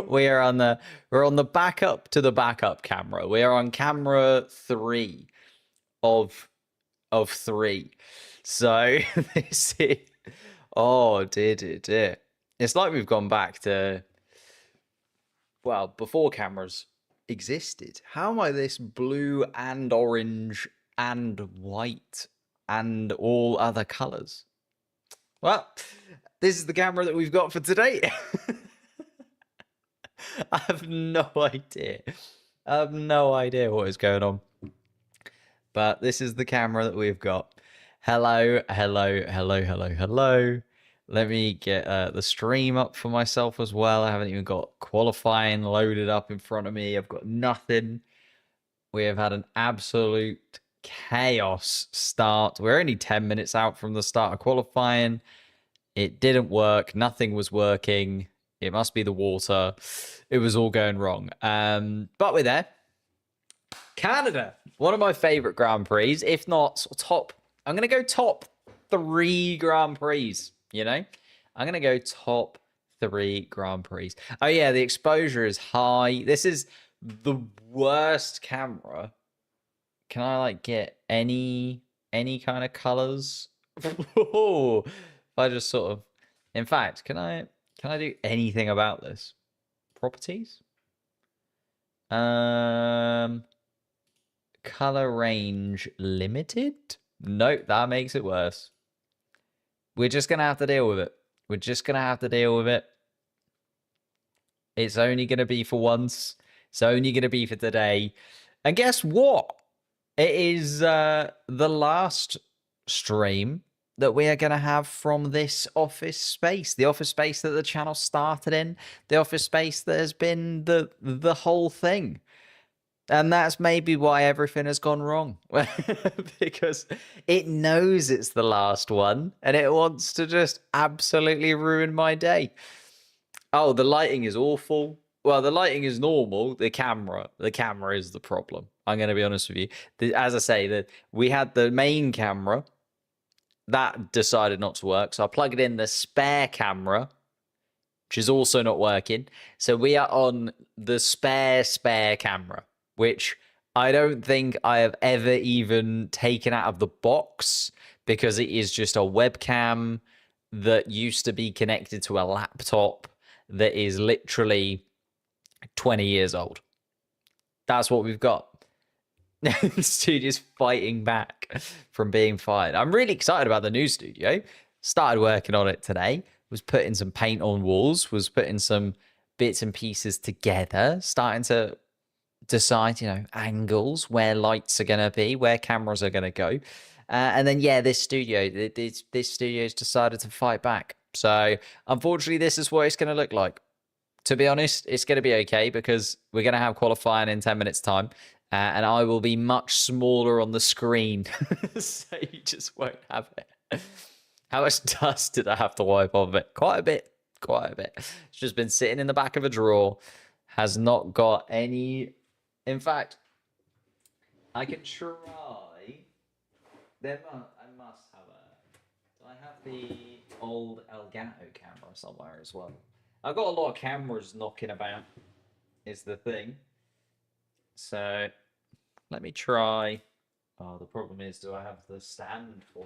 we're on the backup to the backup camera. We are on camera 3 of 3. So this is, oh dear. It's like we've gone back to, well, before cameras existed. How am I this blue and orange and white and all other colors? Well, this is the camera that we've got for today. I have no idea. I have no idea what is going on. But this is the camera that we've got. Hello. Let me get the stream up for myself as well. I haven't even got qualifying loaded up in front of me. I've got nothing. We have had an absolute chaos start. We're only 10 minutes out from the start of qualifying. It didn't work. Nothing was working. It must be the water. It was all going wrong. But we're there. Canada, one of my favorite Grand Prix, if not top. I'm going to go top 3 Grand Prix, you know? I'm going to go top 3 Grand Prix. Oh, yeah, the exposure is high. This is the worst camera. Can I, like, get any kind of colors? If I just sort of... In fact, can I do anything about this? Properties? Color range limited? Nope, that makes it worse. We're just gonna have to deal with it. We're just gonna have to deal with it. It's only gonna be for once. It's only gonna be for today. And guess what? It is the last stream that we are going to have from this office space, the office space that the channel started in, the office space that has been the whole thing. And that's maybe why everything has gone wrong. Because it knows it's the last one and it wants to just absolutely ruin my day. Oh, the lighting is awful. Well, the lighting is normal. The camera is the problem. I'm going to be honest with you. As I say, that we had the main camera that decided not to work. So I plugged in the spare camera, which is also not working. So we are on the spare camera, which I don't think I have ever even taken out of the box because it is just a webcam that used to be connected to a laptop that is literally 20 years old. That's what we've got. The studio's fighting back from being fired. I'm really excited about the new studio. Started working on it today. Was putting some paint on walls. Was putting some bits and pieces together. Starting to decide, you know, angles, where lights are going to be, where cameras are going to go. And then, yeah, this studio's decided to fight back. So, unfortunately, this is what it's going to look like. To be honest, it's going to be okay because we're going to have qualifying in 10 minutes' time. And I will be much smaller on the screen. So you just won't have it. How much dust did I have to wipe off it? Quite a bit. It's just been sitting in the back of a drawer. Has not got any... In fact, I can try... I must have a... Do I have the old Elgato camera somewhere as well? I've got a lot of cameras knocking about, is the thing. So, let me try. Oh, the problem is, do I have the stand for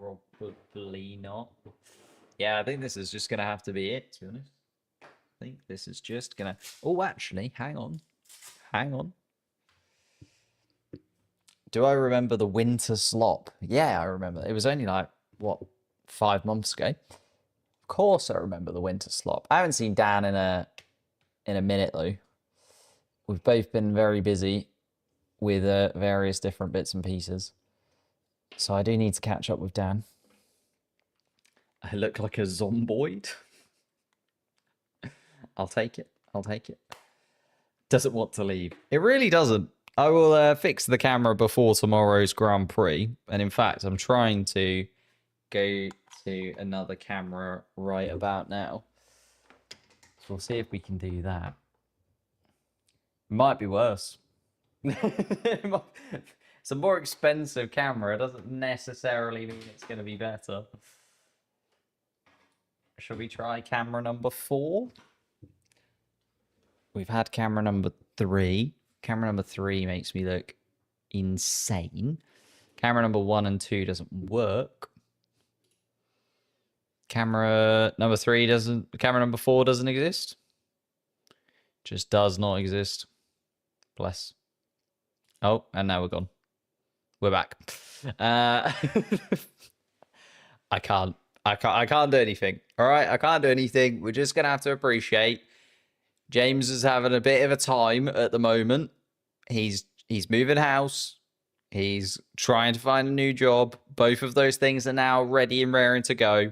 it? Probably not. Yeah, I think this is just going to have to be it, to be honest. I think this is just going to... Oh, actually, hang on. Do I remember the winter slop? Yeah, I remember. It was only like, what, 5 months ago? Of course I remember the winter slop. I haven't seen Dan in a minute, though. We've both been very busy with various different bits and pieces. So I do need to catch up with Dan. I look like a zomboid. I'll take it. Doesn't want to leave. It really doesn't. I will fix the camera before tomorrow's Grand Prix. And in fact, I'm trying to go to another camera right about now. So we'll see if we can do that. Might be worse. It's a more expensive camera. It doesn't necessarily mean it's going to be better. Shall we try camera number 4? We've had camera number 3. Camera number 3 makes me look insane. Camera number 1 and 2 doesn't work. Camera number 3 doesn't... Camera number 4 doesn't exist. Just does not exist. Bless. Oh, and now we're gone. We're back. I can't do anything. All right, I can't do anything. We're just gonna have to appreciate James is having a bit of a time at the moment. He's moving house. He's trying to find a new job. Both of those things are now ready and raring to go.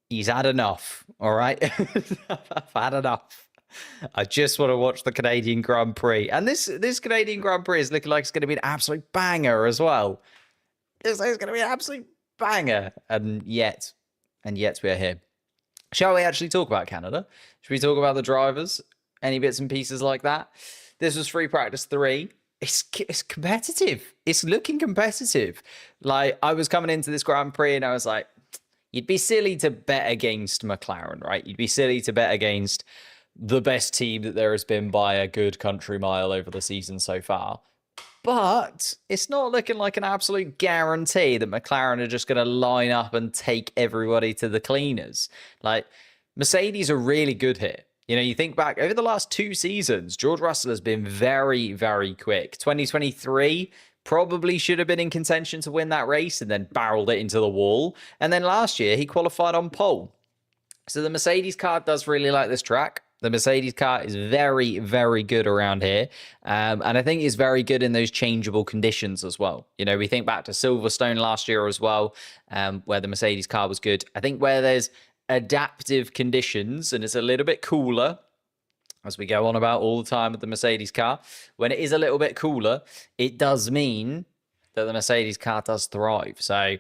He's had enough. All right, I've had enough. I just want to watch the Canadian Grand Prix, and this Canadian Grand Prix is looking like it's going to be an absolute banger as well. It's going to be an absolute banger, and yet we're here. Shall we actually talk about Canada? Should we talk about the drivers? Any bits and pieces like that? This was free practice 3. It's competitive. It's looking competitive. Like, I was coming into this Grand Prix and I was like, you'd be silly to bet against McLaren, right? You'd be silly to bet against the best team that there has been by a good country mile over the season so far. But it's not looking like an absolute guarantee that McLaren are just going to line up and take everybody to the cleaners. Like, Mercedes are really good here. You know, you think back over the last 2 seasons, George Russell has been very, very quick. 2023 probably should have been in contention to win that race and then barreled it into the wall. And then last year, he qualified on pole. So the Mercedes car does really like this track. The Mercedes car is very, very good around here. And I think it's very good in those changeable conditions as well. You know, we think back to Silverstone last year as well, where the Mercedes car was good. I think where there's adaptive conditions and it's a little bit cooler, as we go on about all the time with the Mercedes car, when it is a little bit cooler, it does mean that the Mercedes car does thrive. So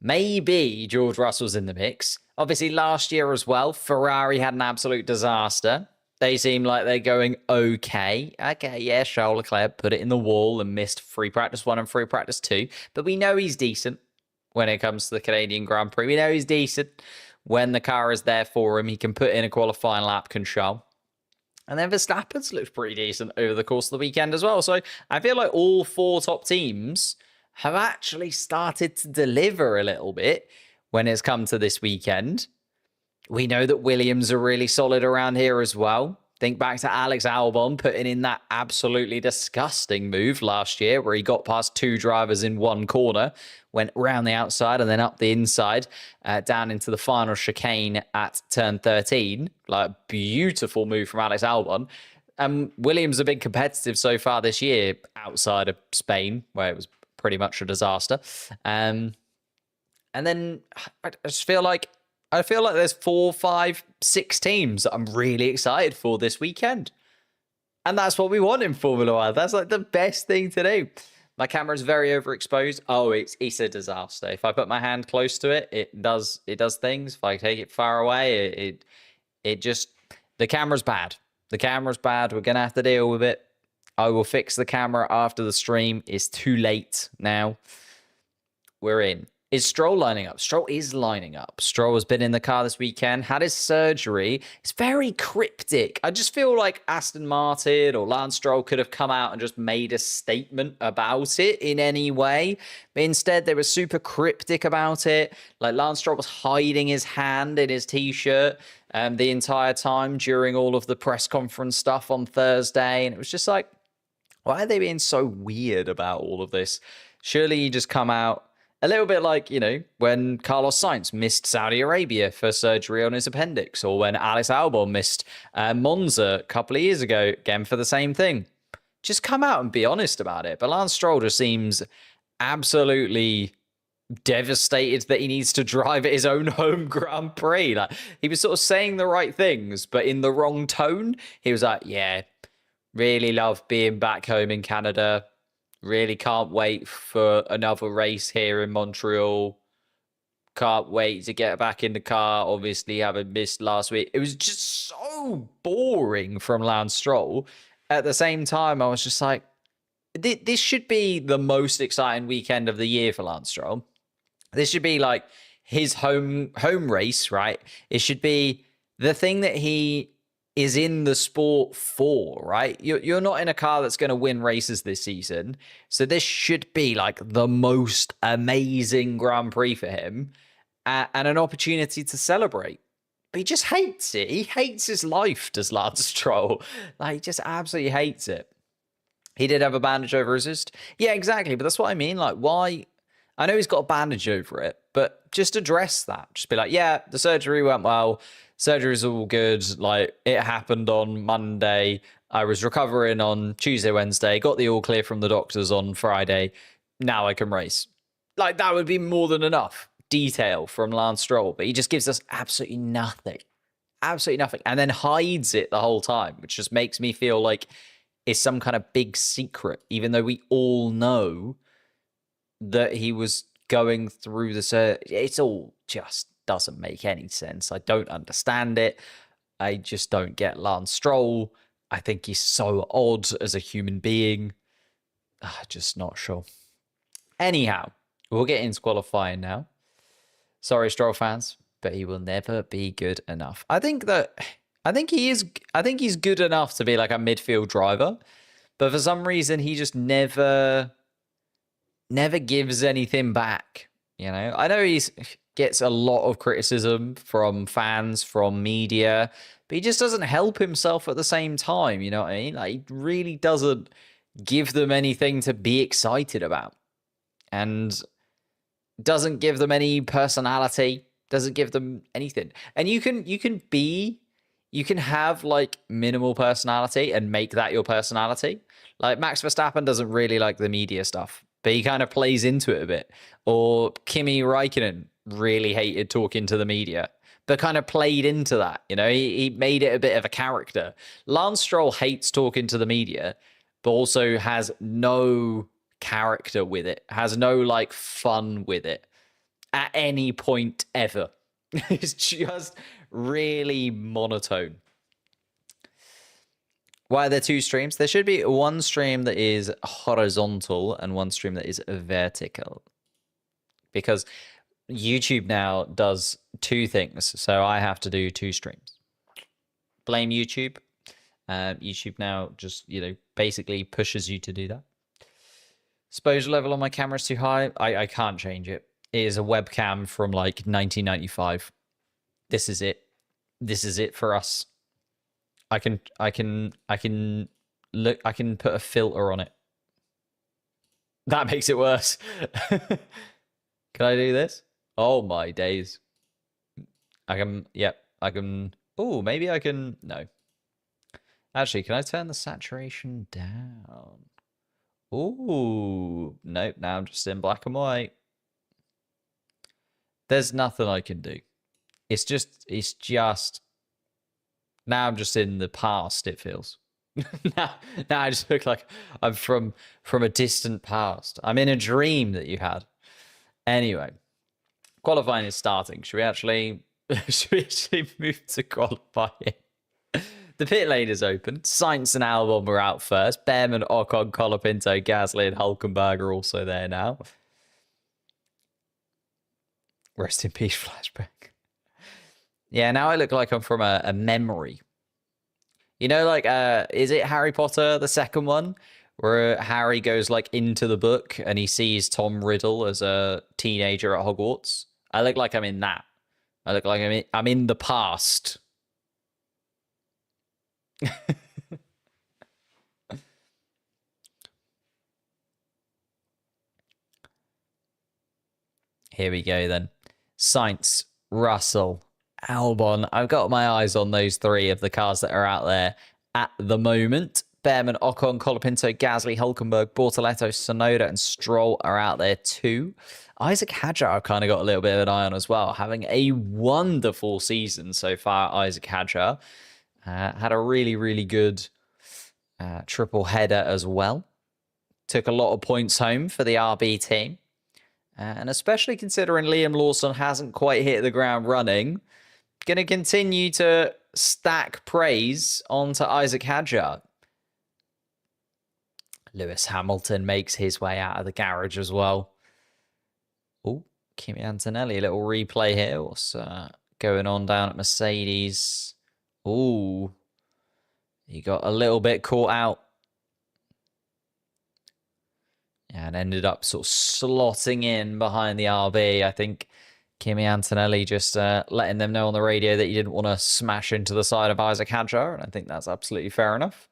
maybe George Russell's in the mix. Obviously, last year as well, Ferrari had an absolute disaster. They seem like they're going okay. Okay, yeah, Charles Leclerc put it in the wall and missed free practice 1 and free practice 2. But we know he's decent when it comes to the Canadian Grand Prix. We know he's decent when the car is there for him. He can put in a qualifying lap control. And then Verstappen's looked pretty decent over the course of the weekend as well. So I feel like all 4 top teams have actually started to deliver a little bit when it's come to this weekend. We know that Williams are really solid around here as well. Think back to Alex Albon putting in that absolutely disgusting move last year where he got past 2 drivers in 1 corner, went around the outside and then up the inside, down into the final chicane at turn 13. Like, beautiful move from Alex Albon. Williams have been competitive so far this year outside of Spain, where it was pretty much a disaster. And then I just feel like there's 4, 5, 6 teams that I'm really excited for this weekend. And that's what we want in Formula One. That's like the best thing to do. My camera's very overexposed. Oh, it's a disaster. If I put my hand close to it, it does things. If I take it far away, it just, the camera's bad. The camera's bad. We're going to have to deal with it. I will fix the camera after the stream. It's too late now. We're in. Is Stroll lining up? Stroll is lining up. Stroll has been in the car this weekend, had his surgery. It's very cryptic. I just feel like Aston Martin or Lance Stroll could have come out and just made a statement about it in any way. But instead, they were super cryptic about it. Like, Lance Stroll was hiding his hand in his t-shirt the entire time during all of the press conference stuff on Thursday. And it was just like, why are they being so weird about all of this? Surely you just come out. A little bit like, you know, when Carlos Sainz missed Saudi Arabia for surgery on his appendix, or when Alex Albon missed Monza a couple of years ago, again for the same thing. Just come out and be honest about it. But Lance Stroll just seems absolutely devastated that he needs to drive at his own home Grand Prix. Like, he was sort of saying the right things, but in the wrong tone. He was like, yeah, really love being back home in Canada. Really can't wait for another race here in Montreal. Can't wait to get back in the car. Obviously, having missed last week. It was just so boring from Lance Stroll. At the same time, I was just like, this should be the most exciting weekend of the year for Lance Stroll. This should be like his home race, right? It should be the thing that he is in the sport for, right? You're not in a car that's going to win races this season. So this should be like the most amazing Grand Prix for him and an opportunity to celebrate. But he just hates it. He hates his life, does Lance Stroll. Like, he just absolutely hates it. He did have a bandage over his wrist. Yeah, exactly. But that's what I mean. Like, why? I know he's got a bandage over it, but just address that. Just be like, yeah, the surgery went well. Surgery's all good. Like, it happened on Monday. I was recovering on Tuesday, Wednesday. Got the all clear from the doctors on Friday. Now I can race. Like, that would be more than enough detail from Lance Stroll. But he just gives us absolutely nothing. Absolutely nothing. And then hides it the whole time, which just makes me feel like it's some kind of big secret, even though we all know that he was going through the surgery. It's all just doesn't make any sense. I don't understand it. I just don't get Lance Stroll. I think he's so odd as a human being. Just not sure. Anyhow, we'll get into qualifying now. Sorry, Stroll fans, but he will never be good enough. I think he's good enough to be like a midfield driver, but for some reason he just never gives anything back. You know, I know he gets a lot of criticism from fans, from media, but he just doesn't help himself at the same time. You know what I mean? Like, he really doesn't give them anything to be excited about, and doesn't give them any personality. Doesn't give them anything. And you can have like minimal personality and make that your personality. Like, Max Verstappen doesn't really like the media stuff, but he kind of plays into it a bit. Or Kimi Räikkönen really hated talking to the media, but kind of played into that. You know, he made it a bit of a character. Lance Stroll hates talking to the media, but also has no character with it, has no like fun with it at any point ever. It's just really monotone. Why are there two streams? There should be one stream that is horizontal and one stream that is vertical, because YouTube now does two things, so I have to do two streams. Blame YouTube. YouTube now just, you know, basically pushes you to do that. Exposure level on my camera is too high. I can't change it. It is a webcam from like 1995. This is it. This is it for us. I can put a filter on it. That makes it worse. Can I do this? Oh my days. I can, yep, I can. Oh, maybe I can. No. Actually, can I turn the saturation down? Ooh, nope, now I'm just in black and white. There's nothing I can do. It's just now I'm just in the past, it feels. now I just look like I'm from a distant past. I'm in a dream that you had. Anyway, qualifying is starting. Should we actually move to qualifying? The pit lane is open. Sainz and Albon were out first. Behrman, Ocon, Colapinto, Gasly, and Hulkenberg are also there now. Rest in peace, flashback. Yeah, now I look like I'm from a memory. You know, like, is it Harry Potter, the second one? Where Harry goes, like, into the book and he sees Tom Riddle as a teenager at Hogwarts? I look like I'm in that. I look like I'm in the past. Here we go then. Sainz, Russell, Albon. I've got my eyes on those three of the cars that are out there at the moment. Behrman, Ocon, Colapinto, Gasly, Hulkenberg, Bortoletto, Tsunoda, and Stroll are out there too. Isaac Hadjar I've kind of got a little bit of an eye on as well. Having a wonderful season so far, Isaac Hadjar. Had a really, really good triple header as well. Took a lot of points home for the RB team. And especially considering Liam Lawson hasn't quite hit the ground running, going to continue to stack praise onto Isaac Hadjar. Lewis Hamilton makes his way out of the garage as well. Oh, Kimi Antonelli, a little replay here. What's going on down at Mercedes? Ooh, he got a little bit caught out. And ended up sort of slotting in behind the RB. I think Kimi Antonelli just letting them know on the radio that he didn't want to smash into the side of Isaac Hadjar. And I think that's absolutely fair enough.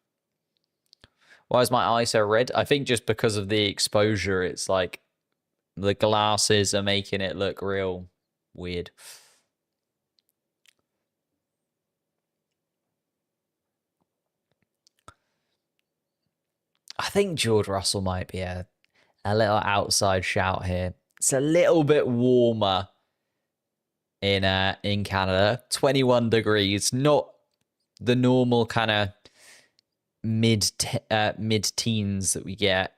Why is my eye so red? I think just because of the exposure, it's like the glasses are making it look real weird. I think George Russell might be a little outside shout here. It's a little bit warmer in Canada. 21 degrees, not the normal kind of mid-teens that we get.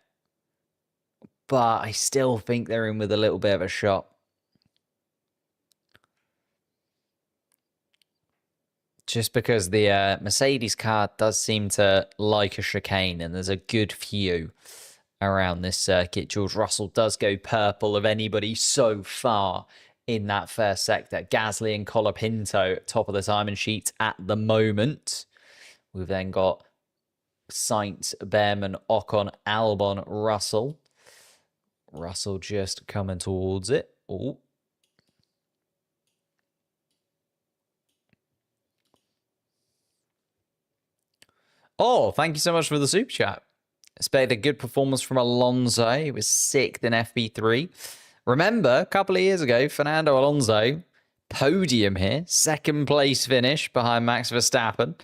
But I still think they're in with a little bit of a shot. Just because the Mercedes car does seem to like a chicane, and there's a good few around this circuit. George Russell does go purple of anybody so far in that first sector. Gasly and Colapinto top of the timing sheet at the moment. We've then got Sainz, Behrman, Ocon, Albon, Russell. Russell just coming towards it. Oh, thank you so much for the super chat. Expect a good performance from Alonso. He was 6th in FP3. Remember, a couple of years ago, Fernando Alonso, podium here, 2nd place finish behind Max Verstappen.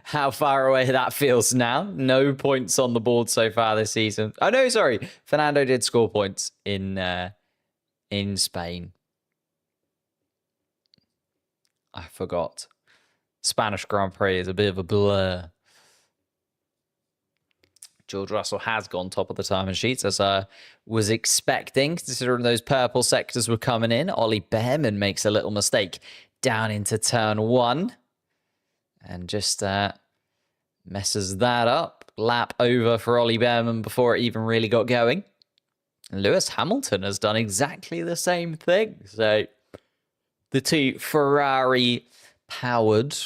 How far away that feels now. No points on the board so far this season. Oh, no, sorry. Fernando did score points in Spain. I forgot. Spanish Grand Prix is a bit of a blur. George Russell has gone top of the timing sheets, as I was expecting, considering those purple sectors were coming in. Ollie Behrman makes a little mistake down into turn 1 and just messes that up. Lap over for Ollie Behrman before it even really got going. And Lewis Hamilton has done exactly the same thing. So the two Ferrari-powered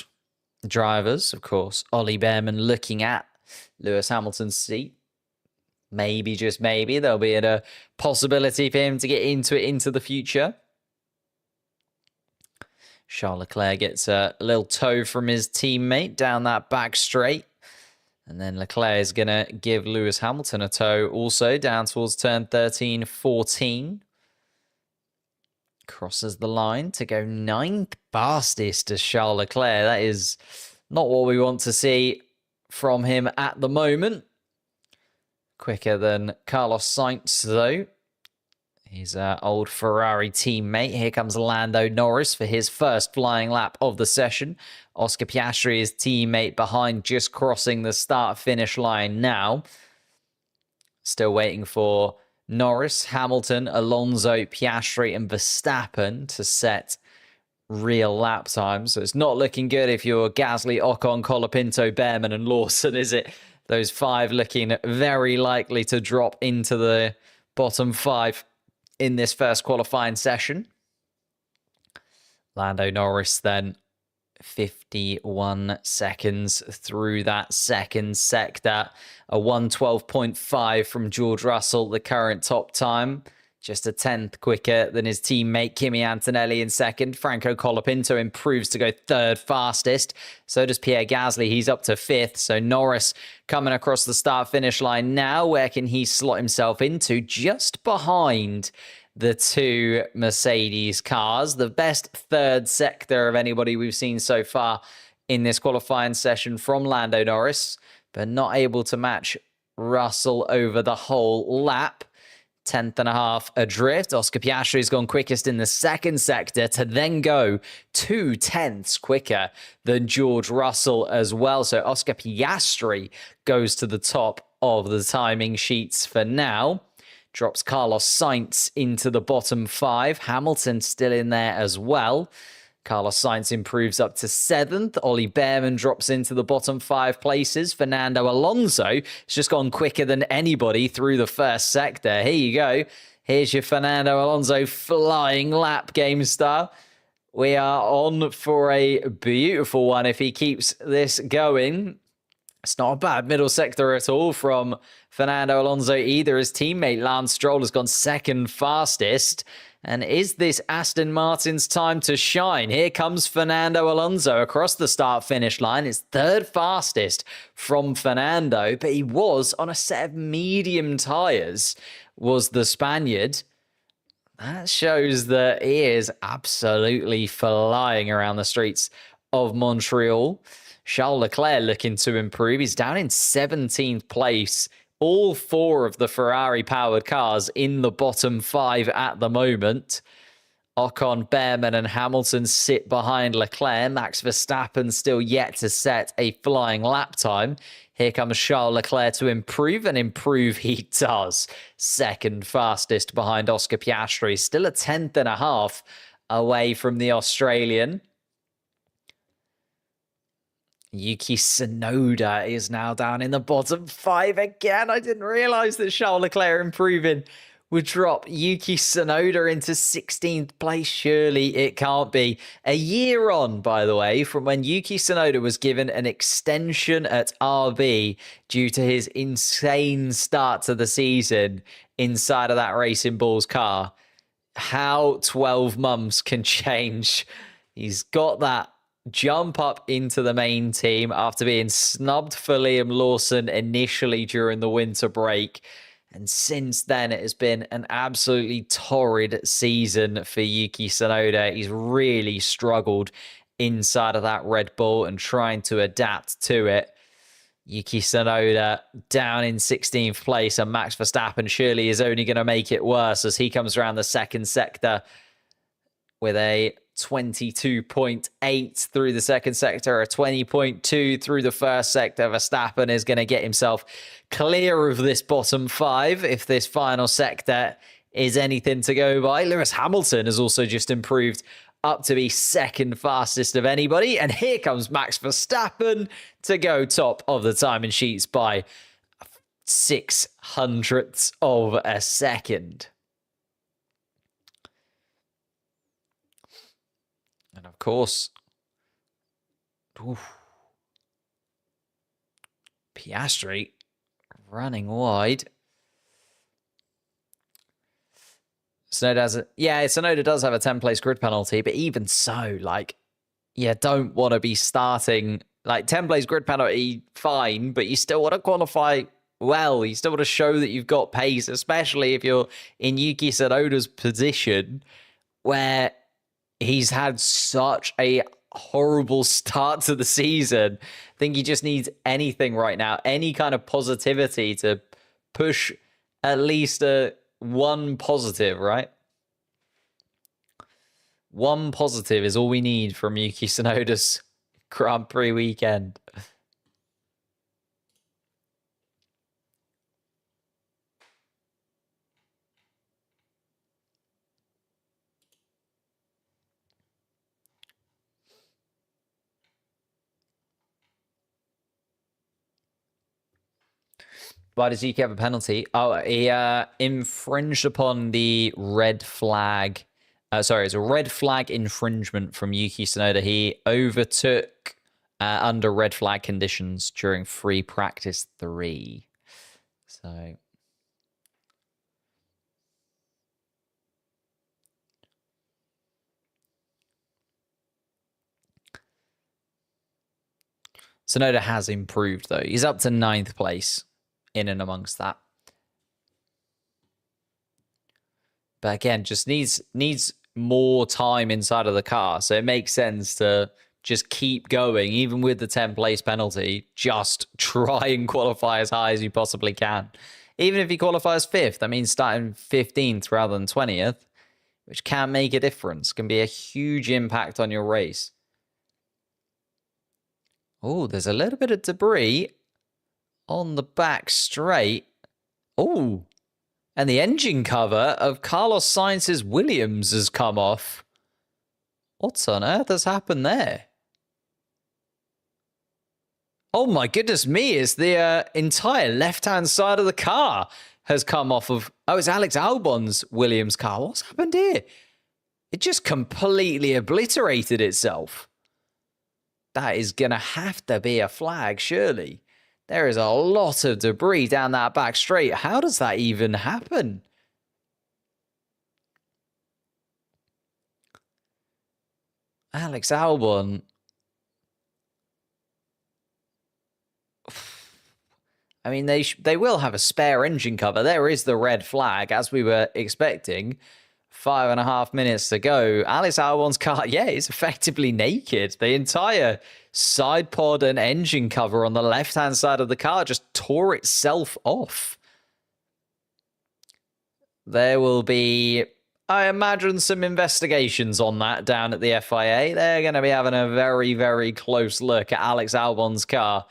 drivers, of course, Ollie Behrman looking at Lewis Hamilton's seat. Maybe, just maybe, there'll be a possibility for him to get into it into the future. Charles Leclerc gets a little tow from his teammate down that back straight. And then Leclerc is going to give Lewis Hamilton a tow also down towards turn 13, 14. Crosses the line to go 9th fastest to Charles Leclerc. That is not what we want to see from him at the moment. Quicker than Carlos Sainz, though. His old Ferrari teammate. Here comes Lando Norris for his first flying lap of the session. Oscar Piastri, his teammate behind, just crossing the start-finish line now. Still waiting for Norris, Hamilton, Alonso, Piastri, and Verstappen to set real lap times. So it's not looking good if you're Gasly, Ocon, Colapinto, Behrman, and Lawson, is it? Those 5 looking very likely to drop into the bottom 5 in this first qualifying session. Lando Norris then 51 seconds through that second sector. A 1:12.5 from George Russell, the current top time. Just a 10th quicker than his teammate Kimi Antonelli in second. Franco Colapinto improves to go 3rd fastest. So does Pierre Gasly. He's up to 5th. So Norris coming across the start-finish line now. Where can he slot himself into? Just behind the 2 Mercedes cars. The best 3rd sector of anybody we've seen so far in this qualifying session from Lando Norris, but not able to match Russell over the whole lap. 10th and a half adrift. Oscar Piastri has gone quickest in the 2nd sector to then go 2/10ths quicker than George Russell as well. So Oscar Piastri goes to the top of the timing sheets for now. Drops Carlos Sainz into the bottom 5. Hamilton still in there as well. Carlos Sainz improves up to 7th. Ollie Behrman drops into the bottom 5 places. Fernando Alonso has just gone quicker than anybody through the first sector. Here you go. Here's your Fernando Alonso flying lap, GameStar. We are on for a beautiful one if he keeps this going. It's not a bad middle sector at all from Fernando Alonso either. His teammate Lance Stroll has gone 2nd fastest. And is this Aston Martin's time to shine? Here comes Fernando Alonso across the start-finish line. It's 3rd fastest from Fernando, but he was on a set of medium tyres, was the Spaniard. That shows that he is absolutely flying around the streets of Montreal. Charles Leclerc looking to improve. He's down in 17th place. All 4 of the Ferrari-powered cars in the bottom 5 at the moment. Ocon, Behrman and Hamilton sit behind Leclerc. Max Verstappen still yet to set a flying lap time. Here comes Charles Leclerc to improve, and improve he does. 2nd fastest behind Oscar Piastri. Still a 10th and a half away from the Australian. Yuki Tsunoda is now down in the bottom 5 again. I didn't realize that Charles Leclerc improving would drop Yuki Tsunoda into 16th place. Surely it can't be. A year on, by the way, from when Yuki Tsunoda was given an extension at RB due to his insane start to the season inside of that Racing Bulls car. How 12 months can change. He's got that jump up into the main team after being snubbed for Liam Lawson initially during the winter break. And since then, it has been an absolutely torrid season for Yuki Tsunoda. He's really struggled inside of that Red Bull and trying to adapt to it. Yuki Tsunoda down in 16th place, and Max Verstappen surely is only going to make it worse as he comes around the 2nd sector with a 22.8 through the 2nd sector, a 20.2 through the 1st sector. Verstappen is going to get himself clear of this bottom 5 if this final sector is anything to go by. Lewis Hamilton has also just improved up to be 2nd fastest of anybody. And here comes Max Verstappen to go top of the timing sheets by 0.06 of a second. And of course, Piastri running wide. Tsunoda does have a 10-place grid penalty, but even so, you don't want to be starting, 10-place grid penalty, fine, but you still want to qualify well. You still want to show that you've got pace, especially if you're in Yuki Tsunoda's position, where he's had such a horrible start to the season. I think he just needs anything right now, any kind of positivity to push at least one positive, right? One positive is all we need from Yuki Tsunoda's Grand Prix weekend. Why does Yuki have a penalty? Oh, he infringed upon the red flag. It's a red flag infringement from Yuki Tsunoda. He overtook under red flag conditions during free practice 3. So Tsunoda has improved, though. He's up to 9th place in and amongst that. But again, just needs more time inside of the car. So it makes sense to just keep going, even with the 10-place penalty. Just try and qualify as high as you possibly can. Even if he qualifies 5th, that means starting 15th rather than 20th, which can make a difference, can be a huge impact on your race. Oh, there's a little bit of debris on the back straight. Oh, and the engine cover of Carlos Sainz's Williams has come off. What on earth has happened there? Oh my goodness me, it's the entire left-hand side of the car has come off of... Oh, it's Alex Albon's Williams car. What's happened here? It just completely obliterated itself. That is going to have to be a flag, surely. There is a lot of debris down that back straight. How does that even happen? Alex Albon... I mean, they will have a spare engine cover. There is the red flag, as we were expecting. 5.5 minutes to go. Alex Albon's car, yeah, is effectively naked. The entire side pod and engine cover on the left-hand side of the car just tore itself off. There will be, I imagine, some investigations on that down at the FIA. They're going to be having a very, very close look at Alex Albon's car,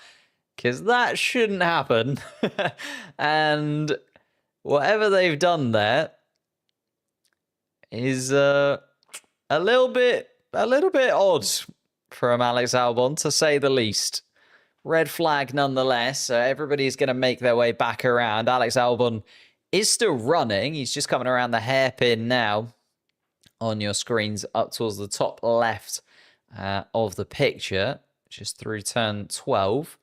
because that shouldn't happen. And whatever they've done there is a little bit odd from Alex Albon, to say the least. Red flag nonetheless, so everybody's going to make their way back around. Alex Albon is still running. He's just coming around the hairpin now on your screens up towards the top left of the picture, just through turn 12.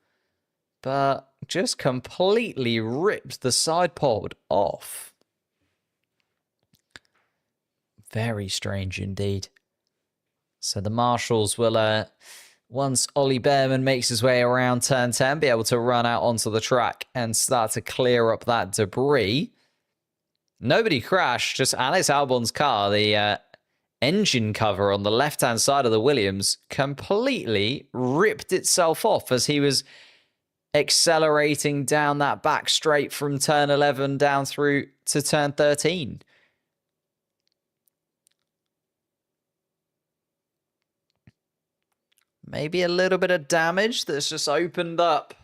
But just completely ripped the side pod off. Very strange indeed. So the marshals will, once Ollie Behrman makes his way around turn 10, be able to run out onto the track and start to clear up that debris. Nobody crashed, just Alex Albon's car, the engine cover on the left-hand side of the Williams, completely ripped itself off as he was accelerating down that back straight from turn 11 down through to turn 13. Maybe a little bit of damage that's just opened up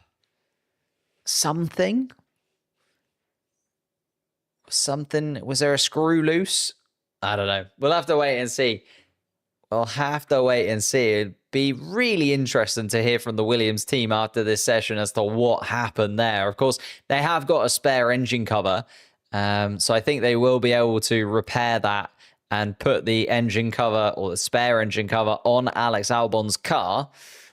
something. Was there a screw loose? I don't know. We'll have to wait and see. It'd be really interesting to hear from the Williams team after this session as to what happened there. Of course, they have got a spare engine cover, so I think they will be able to repair that and put the engine cover, or the spare engine cover, on Alex Albon's car.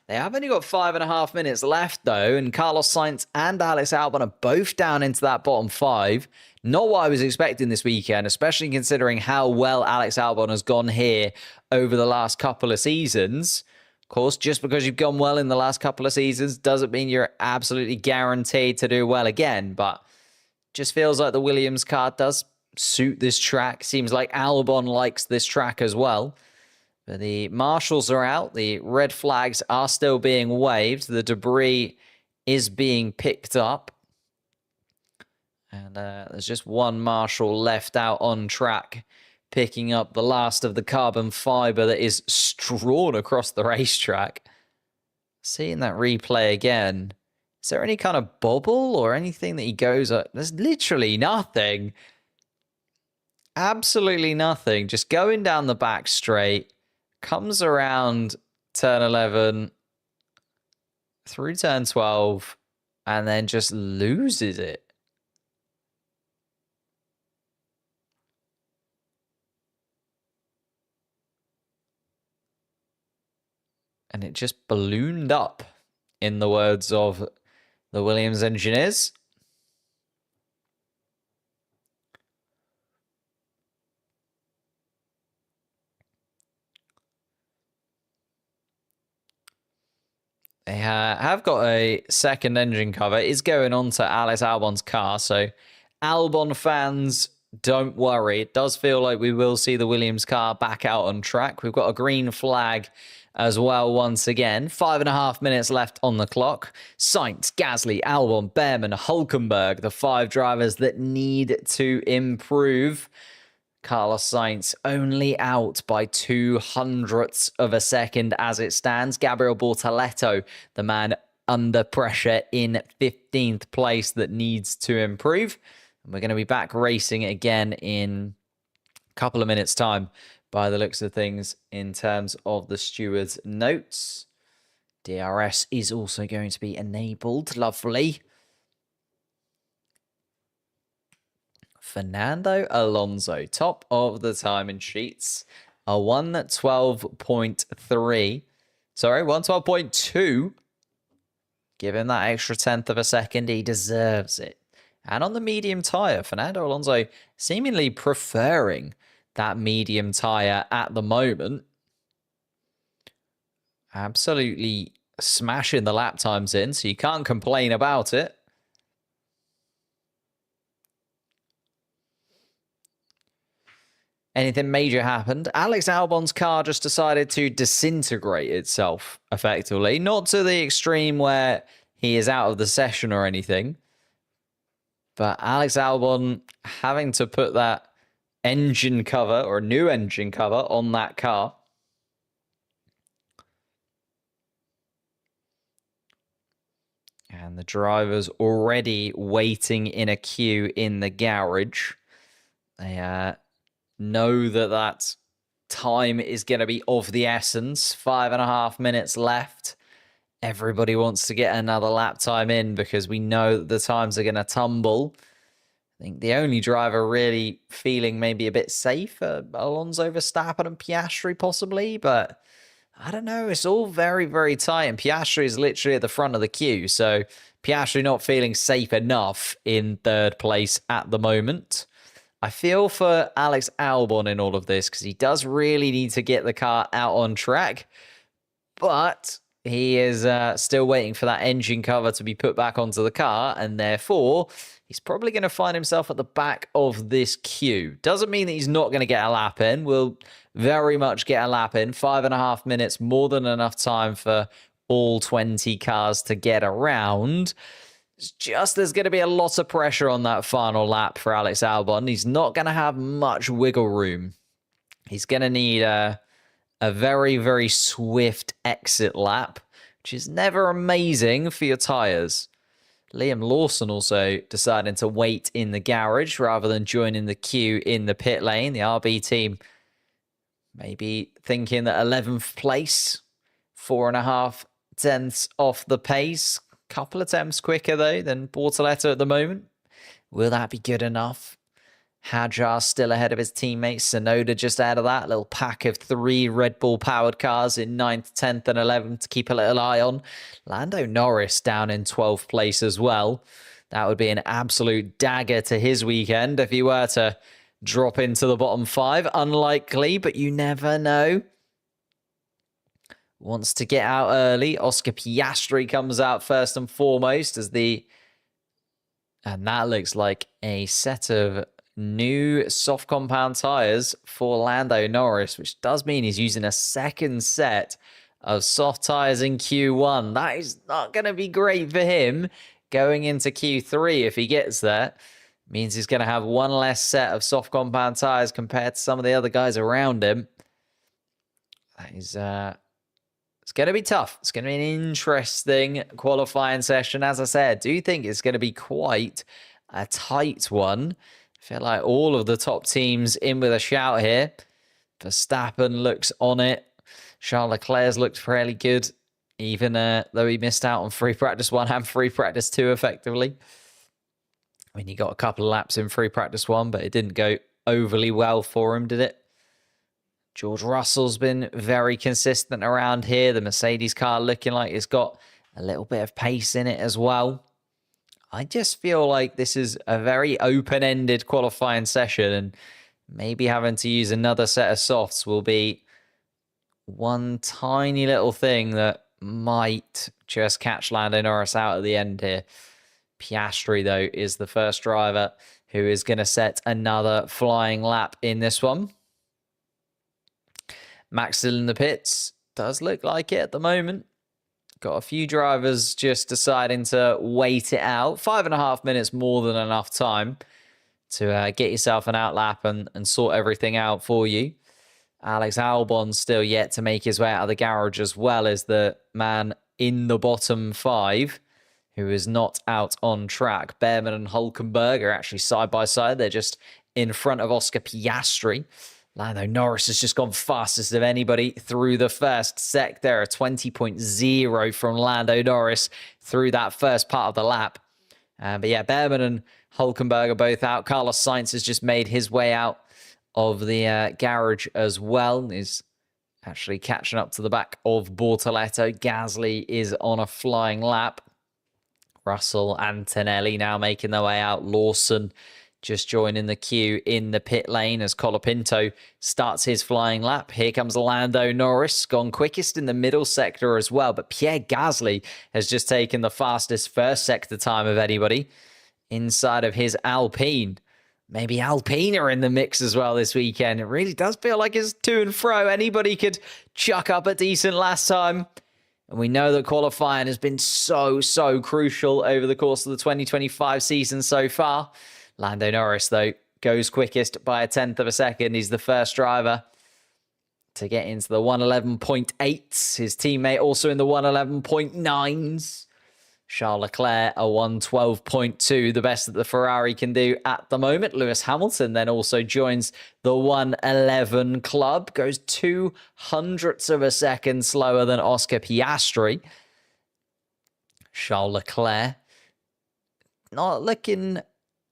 They have only got 5.5 minutes left, though, and Carlos Sainz and Alex Albon are both down into that bottom 5. Not what I was expecting this weekend, especially considering how well Alex Albon has gone here over the last couple of seasons. Of course, just because you've gone well in the last couple of seasons doesn't mean you're absolutely guaranteed to do well again, but just feels like the Williams car does suit this track. Seems like Albon likes this track as well. But the marshals are out. The red flags are still being waved. The debris is being picked up. And there's just one marshal left out on track, picking up the last of the carbon fiber that is strewn across the racetrack. Seeing that replay again. Is there any kind of bobble or anything that he goes up? There's literally nothing. Absolutely nothing. Just going down the back straight. Comes around turn 11 through turn 12 and then just loses it. And it just ballooned up, in the words of the Williams engineers. They have got a second engine cover. It's going on to Alex Albon's car. So Albon fans, don't worry. It does feel like we will see the Williams car back out on track. We've got a green flag as well once again. 5.5 minutes left on the clock. Sainz, Gasly, Albon, Behrman, Hülkenberg, the 5 drivers that need to improve. Carlos Sainz only out by 0.02 of a second as it stands. Gabriel Bortoleto, the man under pressure, in 15th place that needs to improve. And we're going to be back racing again in a couple of minutes' time. by the looks of things in terms of the steward's notes. DRS is also going to be enabled. Lovely. Fernando Alonso, top of the timing sheets. A 1:12.3. Sorry, 1:12.2. Give him that extra tenth of a second. He deserves it. And on the medium tyre, Fernando Alonso seemingly preferring that medium tyre at the moment. Absolutely smashing the lap times in, so you can't complain about it. Anything major happened? Alex Albon's car just decided to disintegrate itself, effectively. Not to the extreme where he is out of the session or anything. But Alex Albon having to put that engine cover, or new engine cover, on that car. And the driver's already waiting in a queue in the garage. They know that time is going to be of the essence. 5.5 minutes left. Everybody wants to get another lap time in because we know that the times are going to tumble. I think the only driver really feeling maybe a bit safe are Alonso, Verstappen and Piastri possibly, but I don't know. It's all very, very tight, and Piastri is literally at the front of the queue, so Piastri not feeling safe enough in third place at the moment. I feel for Alex Albon in all of this because he does really need to get the car out on track, but he is still waiting for that engine cover to be put back onto the car, and therefore he's probably going to find himself at the back of this queue. Doesn't mean that he's not going to get a lap in. Will very much get a lap in. 5.5 minutes, more than enough time for all 20 cars to get around. It's just there's going to be a lot of pressure on that final lap for Alex Albon. He's not going to have much wiggle room. He's going to need a very, very swift exit lap, which is never amazing for your tyres. Liam Lawson also deciding to wait in the garage rather than joining the queue in the pit lane. The RB team maybe thinking that 11th place, 4.5 tenths off the pace. Couple of attempts quicker, though, than Bortoleto at the moment. Will that be good enough? Hadjar still ahead of his teammates. Sonoda just out of that. Little pack of 3 Red Bull-powered cars in 9th, 10th, and 11th to keep a little eye on. Lando Norris down in 12th place as well. That would be an absolute dagger to his weekend if he were to drop into the bottom 5. Unlikely, but you never know. Wants to get out early. Oscar Piastri comes out first and foremost as the... And that looks like a set of new soft compound tyres for Lando Norris, which does mean he's using a second set of soft tyres in Q1. That is not going to be great for him going into Q3 if he gets there. Means he's going to have one less set of soft compound tyres compared to some of the other guys around him. That is... It's going to be tough. It's going to be an interesting qualifying session. As I said, I do think it's going to be quite a tight one. I feel like all of the top teams in with a shout here. Verstappen looks on it. Charles Leclerc's looked fairly good, even though he missed out on free practice 1 and free practice 2 effectively. I mean, he got a couple of laps in free practice 1, but it didn't go overly well for him, did it? George Russell's been very consistent around here. The Mercedes car looking like it's got a little bit of pace in it as well. I just feel like this is a very open-ended qualifying session, and maybe having to use another set of softs will be one tiny little thing that might just catch Lando Norris out at the end here. Piastri, though, is the first driver who is going to set another flying lap in this one. Max still in the pits. Does look like it at the moment. Got a few drivers just deciding to wait it out. 5.5 minutes more than enough time to get yourself an out lap and sort everything out for you. Alex Albon still yet to make his way out of the garage, as well as the man in the bottom 5 who is not out on track. Behrman and Hulkenberg are actually side by side. They're just in front of Oscar Piastri. Lando Norris has just gone fastest of anybody through the first sector. A 20.0 from Lando Norris through that first part of the lap. But yeah, Behrman and Hülkenberg are both out. Carlos Sainz has just made his way out of the garage as well. He's actually catching up to the back of Bortoleto. Gasly is on a flying lap. Russell, Antonelli now making their way out. Lawson just joining the queue in the pit lane as Colapinto starts his flying lap. Here comes Lando Norris, gone quickest in the middle sector as well. But Pierre Gasly has just taken the fastest first sector time of anybody inside of his Alpine. Maybe Alpine are in the mix as well this weekend. It really does feel like it's to and fro. Anybody could chuck up a decent last time. And we know that qualifying has been so crucial over the course of the 2025 season so far. Lando Norris, though, goes quickest by 1/10 of a second. He's the first driver to get into the 111.8s. His teammate also in the 111.9s. Charles Leclerc, a 112.2, the best that the Ferrari can do at the moment. Lewis Hamilton then also joins the 111 club, goes 0.02 of a second slower than Oscar Piastri. Charles Leclerc, not looking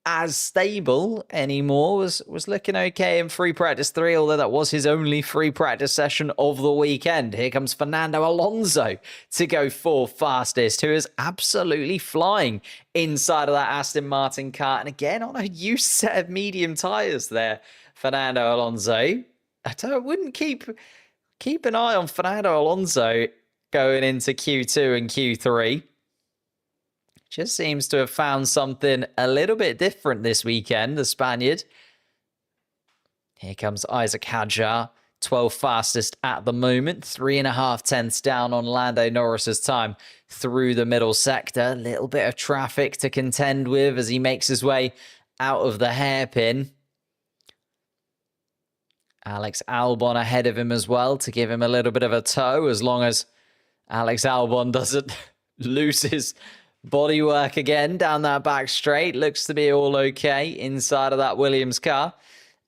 as stable anymore, was looking okay in free practice 3, although that was his only free practice session of the weekend. Here comes Fernando Alonso to go 4th fastest, who is absolutely flying inside of that Aston Martin car, and again on a used set of medium tyres there. Fernando Alonso, I wouldn't keep an eye on Fernando Alonso going into Q2 and Q3. Just seems to have found something a little bit different this weekend, the Spaniard. Here comes Isaac Hadjar, 12th fastest at the moment, 3.5 down on Lando Norris's time through the middle sector. A little bit of traffic to contend with as he makes his way out of the hairpin. Alex Albon ahead of him as well to give him a little bit of a tow, as long as Alex Albon doesn't lose his bodywork again down that back straight. Looks to be all okay inside of that Williams car.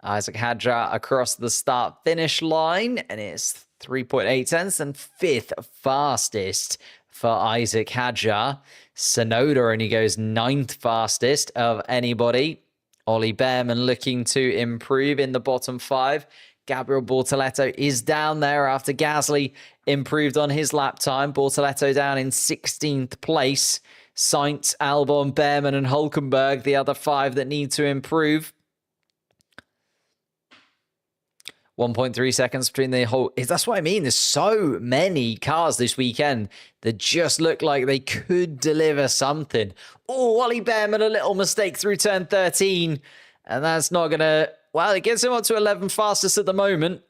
Isaac Hadjar across the start-finish line, and it's 3.8 tenths and 5th fastest for Isaac Hadjar. Sonoda only goes 9th fastest of anybody. Ollie Behrman looking to improve in the bottom 5. Gabriel Bortoleto is down there after Gasly improved on his lap time. Bortoleto down in 16th place. Sainz, Albon, Behrman, and Hülkenberg, the other 5 that need to improve. 1.3 seconds between the whole... That's what I mean. There's so many cars this weekend that just look like they could deliver something. Oh, Ollie Behrman, a little mistake through turn 13. And that's not going to... Well, it gets him up to 11 fastest at the moment.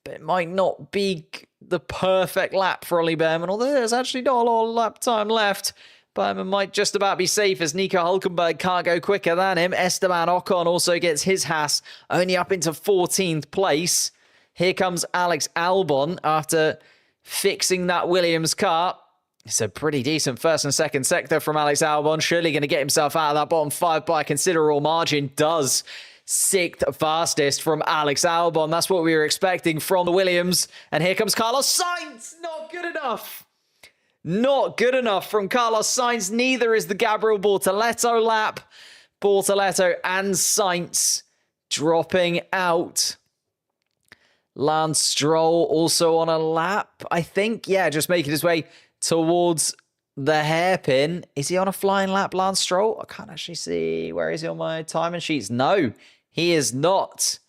But it might not be the perfect lap for Ollie Behrman. Although there's actually not a lot of lap time left. Behrman might just about be safe as Nico Hülkenberg can't go quicker than him. Esteban Ocon also gets his Haas only up into 14th place. Here comes Alex Albon after fixing that Williams car. It's a pretty decent first and second sector from Alex Albon. Surely going to get himself out of that bottom 5 by a considerable margin. Does. 6th fastest from Alex Albon. That's what we were expecting from the Williams. And here comes Carlos Sainz. Not good enough. Not good enough from Carlos Sainz. Neither is the Gabriel Bortoleto lap. Bortoleto and Sainz dropping out. Lance Stroll also on a lap, I think. Yeah, just making his way towards the hairpin. Is he on a flying lap, Lance Stroll? I can't actually see. Where is he on my timing sheets? No, he is not.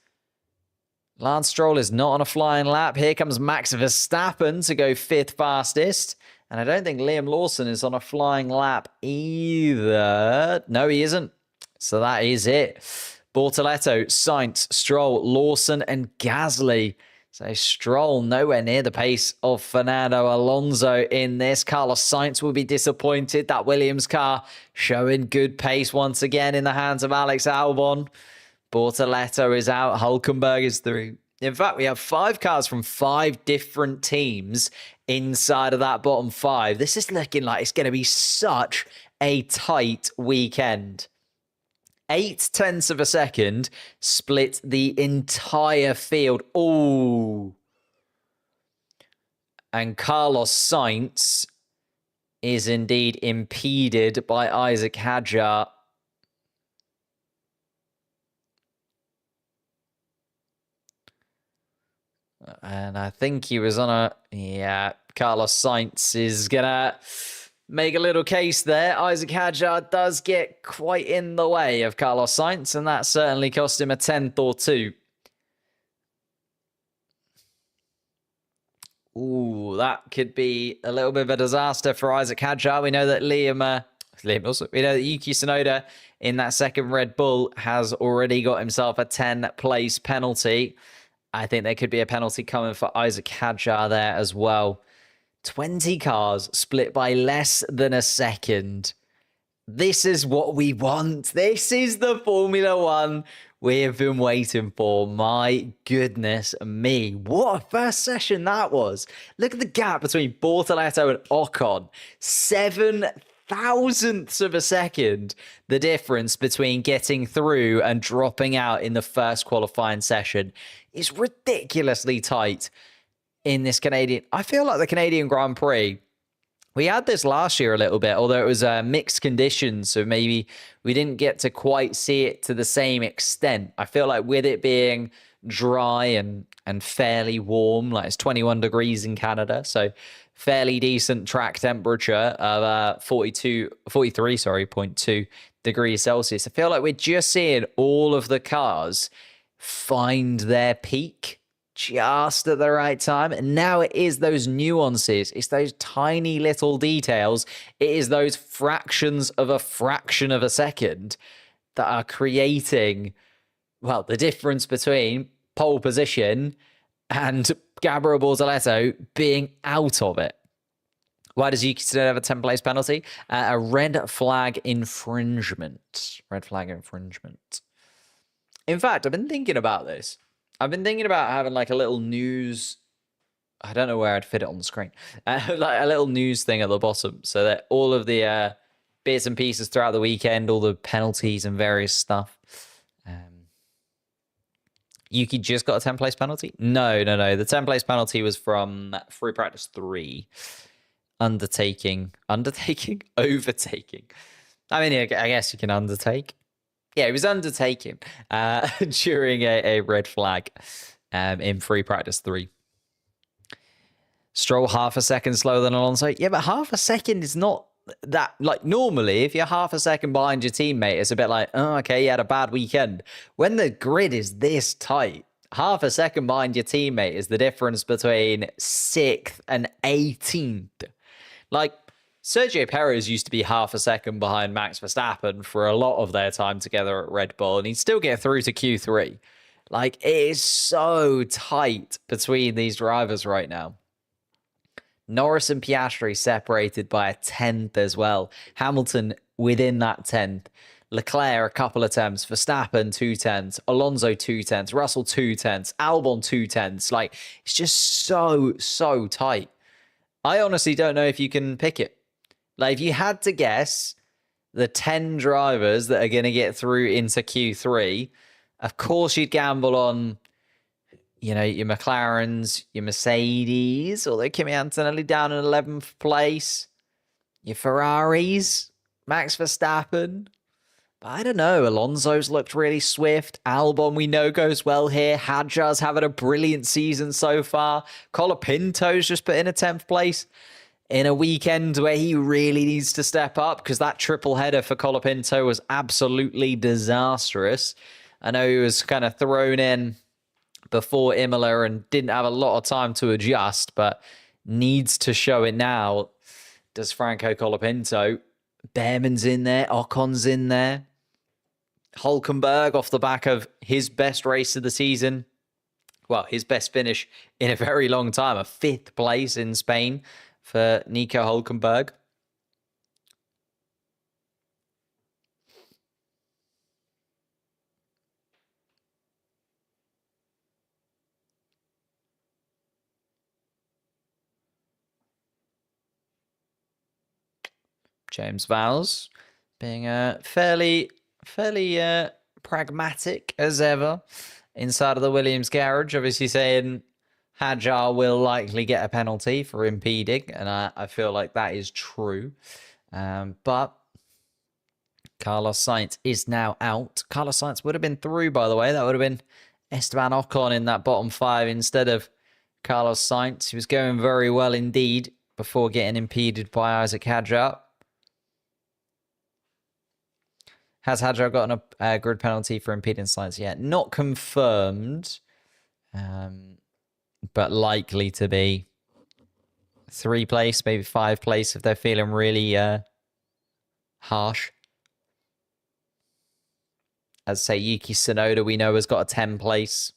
Lance Stroll is not on a flying lap. Here comes Max Verstappen to go 5th fastest. And I don't think Liam Lawson is on a flying lap either. No, he isn't. So that is it. Bortoleto, Sainz, Stroll, Lawson, and Gasly. So Stroll nowhere near the pace of Fernando Alonso in this. Carlos Sainz will be disappointed. That Williams car showing good pace once again in the hands of Alex Albon. Bortoleto is out. Hülkenberg is through. In fact, we have 5 cars from 5 different teams inside of that bottom 5. This is looking like it's going to be such a tight weekend. 0.8 of a second split the entire field. Oh. And Carlos Sainz is indeed impeded by Isaac Hadjar. And I think he was on a... Yeah, Carlos Sainz is going to make a little case there. Isaac Hadjar does get quite in the way of Carlos Sainz, and that certainly cost him a 10th or 2. Ooh, that could be a little bit of a disaster for Isaac Hadjar. We know that we know that Yuki Tsunoda in that second Red Bull has already got himself a 10-place penalty. I think there could be a penalty coming for Isaac Hadjar there as well. 20 cars split by less than a second. This is what we want. This is the Formula One we have been waiting for. My goodness me. What a first session that was. Look at the gap between Bortoleto and Ocon. 7 thousandths of a second. The difference between getting through and dropping out in the first qualifying session is ridiculously tight in this Canadian. I feel like the Canadian Grand Prix, we had this last year a little bit, although it was mixed conditions, so maybe we didn't get to quite see it to the same extent. I feel like with it being dry and fairly warm, like it's 21 degrees in Canada, so fairly decent track temperature of 43.2 degrees Celsius. I feel like we're just seeing all of the cars find their peak just at the right time. And now it is those nuances. It's those tiny little details. It is those fractions of a fraction of a second that are creating, well, the difference between pole position and Gabriel Bortoleto being out of it. Why does Yuki Tsunoda have a 10-place penalty? A red flag infringement. Red flag infringement. In fact, I've been thinking about this. I've been thinking about having like a little news. I don't know where I'd fit it on the screen. Like a little news thing at the bottom so that all of the bits and pieces throughout the weekend, all the penalties and various stuff. Yuki just got a 10-place penalty? No. The 10-place penalty was from free practice 3. Overtaking. I mean, I guess you can undertake. Yeah, he was undertaking during a red flag in free practice 3. Stroll half a second slower than Alonso. Yeah, but half a second is not that, like, normally if you're half a second behind your teammate, it's a bit like, oh, okay, you had a bad weekend. When the grid is this tight, half a second behind your teammate is the difference between 6th and 18th. Like, Sergio Perez used to be half a second behind Max Verstappen for a lot of their time together at Red Bull, and he'd still get through to Q3. Like, it is so tight between these drivers right now. Norris and Piastri separated by a 10th as well. Hamilton within that 10th. Leclerc, a couple of tenths. Verstappen, 2 tenths. Alonso, 2 tenths. Russell, 2 tenths. Albon, 2 tenths. Like, it's just so tight. I honestly don't know if you can pick it. Like, if you had to guess the 10 drivers that are going to get through into Q3, of course you'd gamble on, you know, your McLarens, your Mercedes, although Kimi Antonelli down in 11th place, your Ferraris, Max Verstappen. But I don't know. Alonso's looked really swift. Albon, we know, goes well here. Hadjar's having a brilliant season so far. Colapinto's just put in a 10th place in a weekend where he really needs to step up, because that triple header for Colapinto was absolutely disastrous. I know he was kind of thrown in before Imola and didn't have a lot of time to adjust, but needs to show it now. Does Franco Colapinto? Behrman's in there. Ocon's in there. Hulkenberg off the back of his best race of the season. Well, his best finish in a very long time. A 5th place in Spain for Nico Hulkenberg. James Vowles being fairly fairly pragmatic as ever inside of the Williams garage. Obviously saying Hadjar will likely get a penalty for impeding, and I feel like that is true. But Carlos Sainz is now out. Carlos Sainz would have been through, by the way. That would have been Esteban Ocon in that bottom 5 instead of Carlos Sainz. He was going very well indeed before getting impeded by Isaac Hadjar. Has Hadjar gotten a grid penalty for impeding Sainz yet? Not confirmed, but likely to be 3 place, maybe 5 place if they're feeling really harsh. As say Yuki Tsunoda, we know has got a 10 place.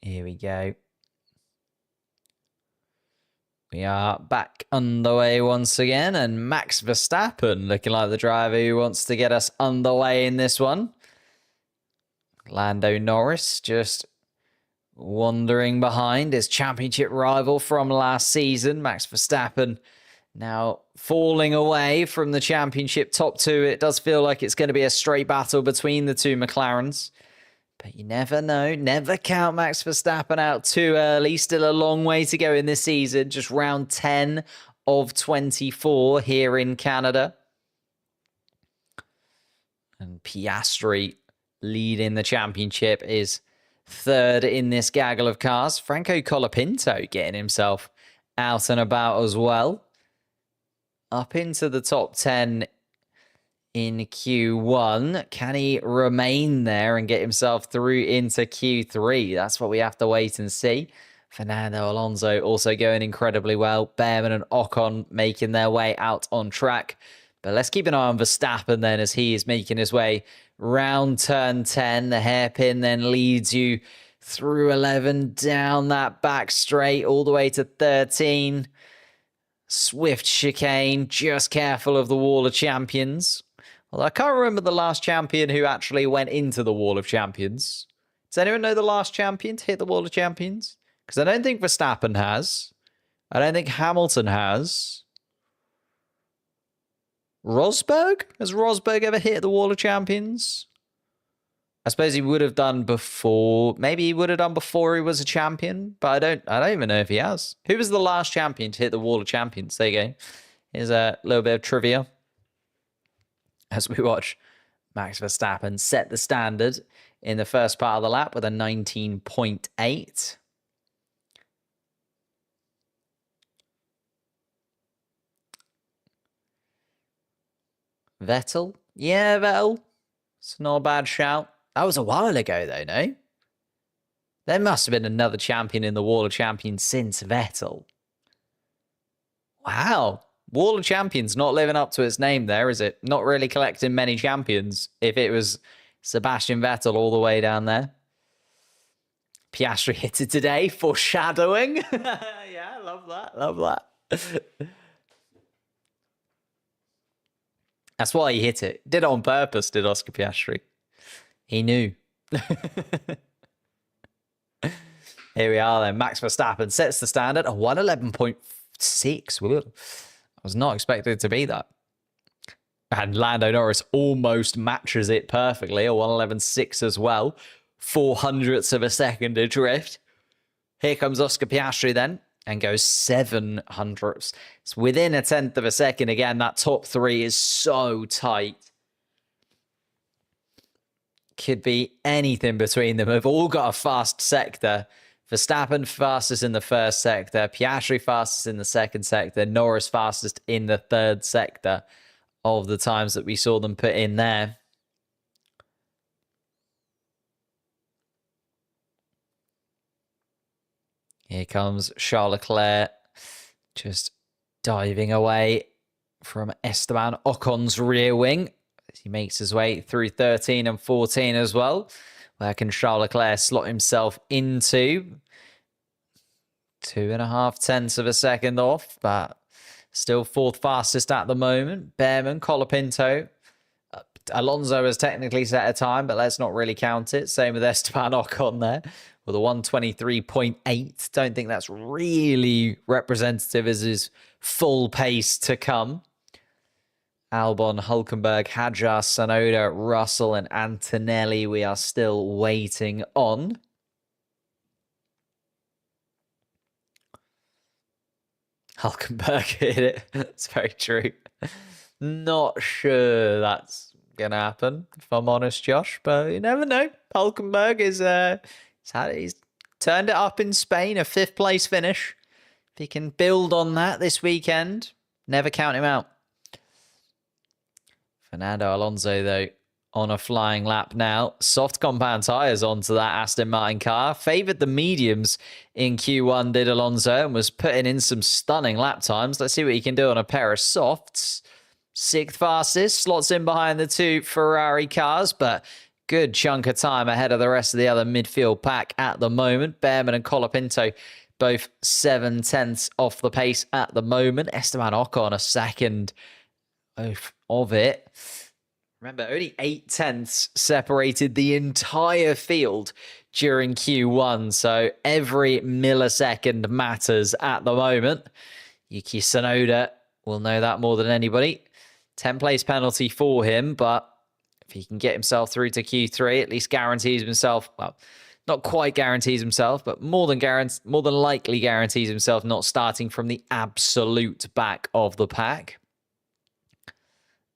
Here we go. We are back underway once again, and Max Verstappen looking like the driver who wants to get us underway in this one. Lando Norris just wandering behind his championship rival from last season. Max Verstappen now falling away from the championship top 2. It does feel like it's going to be a straight battle between the 2 McLarens. But you never know. Never count Max Verstappen out too early. Still a long way to go in this season. Just round 10 of 24 here in Canada. And Piastri leading the championship is 3rd in this gaggle of cars. Franco Colapinto getting himself out and about as well. Up into the top 10 in Q1. Can he remain there and get himself through into Q3? That's what we have to wait and see. Fernando Alonso also going incredibly well. Behrman and Ocon making their way out on track. But let's keep an eye on Verstappen then as he is making his way round turn 10. The hairpin then leads you through 11, down that back straight, all the way to 13. Swift chicane, just careful of the Wall of Champions. Well, I can't remember the last champion who actually went into the Wall of Champions. Does anyone know the last champion to hit the Wall of Champions? Because I don't think Verstappen has. I don't think Hamilton has. Rosberg? Has Rosberg ever hit the Wall of Champions? I suppose he would have done before. Maybe he would have done before he was a champion, but I don't even know if he has. Who was the last champion to hit the Wall of Champions? There you go. Here's a little bit of trivia as we watch Max Verstappen set the standard in the first part of the lap with a 19.8. Vettel? Yeah, Vettel. It's not a bad shout. That was a while ago, though, no? There must have been another champion in the Wall of Champions since Vettel. Wow. Wall of Champions not living up to its name there, is it? Not really collecting many champions if it was Sebastian Vettel all the way down there. Piastri hit it today, foreshadowing. Yeah, love that. Love that. That's why he hit it. Did it on purpose, did Oscar Piastri. He knew. Here we are then. Max Verstappen sets the standard at 111.6. I was not expecting it to be that. And Lando Norris almost matches it perfectly. A 111.6 as well. 0.04 of a second adrift. Here comes Oscar Piastri then. And goes 0.07. It's within 1/10 of a second. Again, that top 3 is so tight. Could be anything between them. They've all got a fast sector. Verstappen fastest in the first sector. Piastri fastest in the second sector. Norris fastest in the third sector of the times that we saw them put in there. Here comes Charles Leclerc just diving away from Esteban Ocon's rear wing. He makes his way through 13 and 14 as well. Where can Charles Leclerc slot himself into? 2.5 of a second off, but still 4th fastest at the moment. Behrman, Colapinto up Alonso has technically set a time, but let's not really count it. Same with Esteban Ocon there with a 1:23.8. Don't think that's really representative as his full pace to come. Albon, Hülkenberg, Hadjar, Tsunoda, Russell, and Antonelli we are still waiting on. Hülkenberg hit it. That's very true. Not sure that's going to happen, if I'm honest, Josh. But you never know. Hülkenberg he's turned it up in Spain, a 5th place finish. If he can build on that this weekend, never count him out. Fernando Alonso, though, on a flying lap now. Soft compound tyres onto that Aston Martin car. Favoured the mediums in Q1, did Alonso, and was putting in some stunning lap times. Let's see what he can do on a pair of softs. 6th fastest, slots in behind the 2 Ferrari cars, but good chunk of time ahead of the rest of the other midfield pack at the moment. Behrman and Colapinto both 7/10 off the pace at the moment. Esteban Ocon a second of it. Remember, only 8/10 separated the entire field during Q1, so every millisecond matters at the moment. Yuki Tsunoda will know that more than anybody. 10-place penalty for him, but if he can get himself through to Q3, at least guarantees himself, well, not quite guarantees himself, but more than likely guarantees himself not starting from the absolute back of the pack.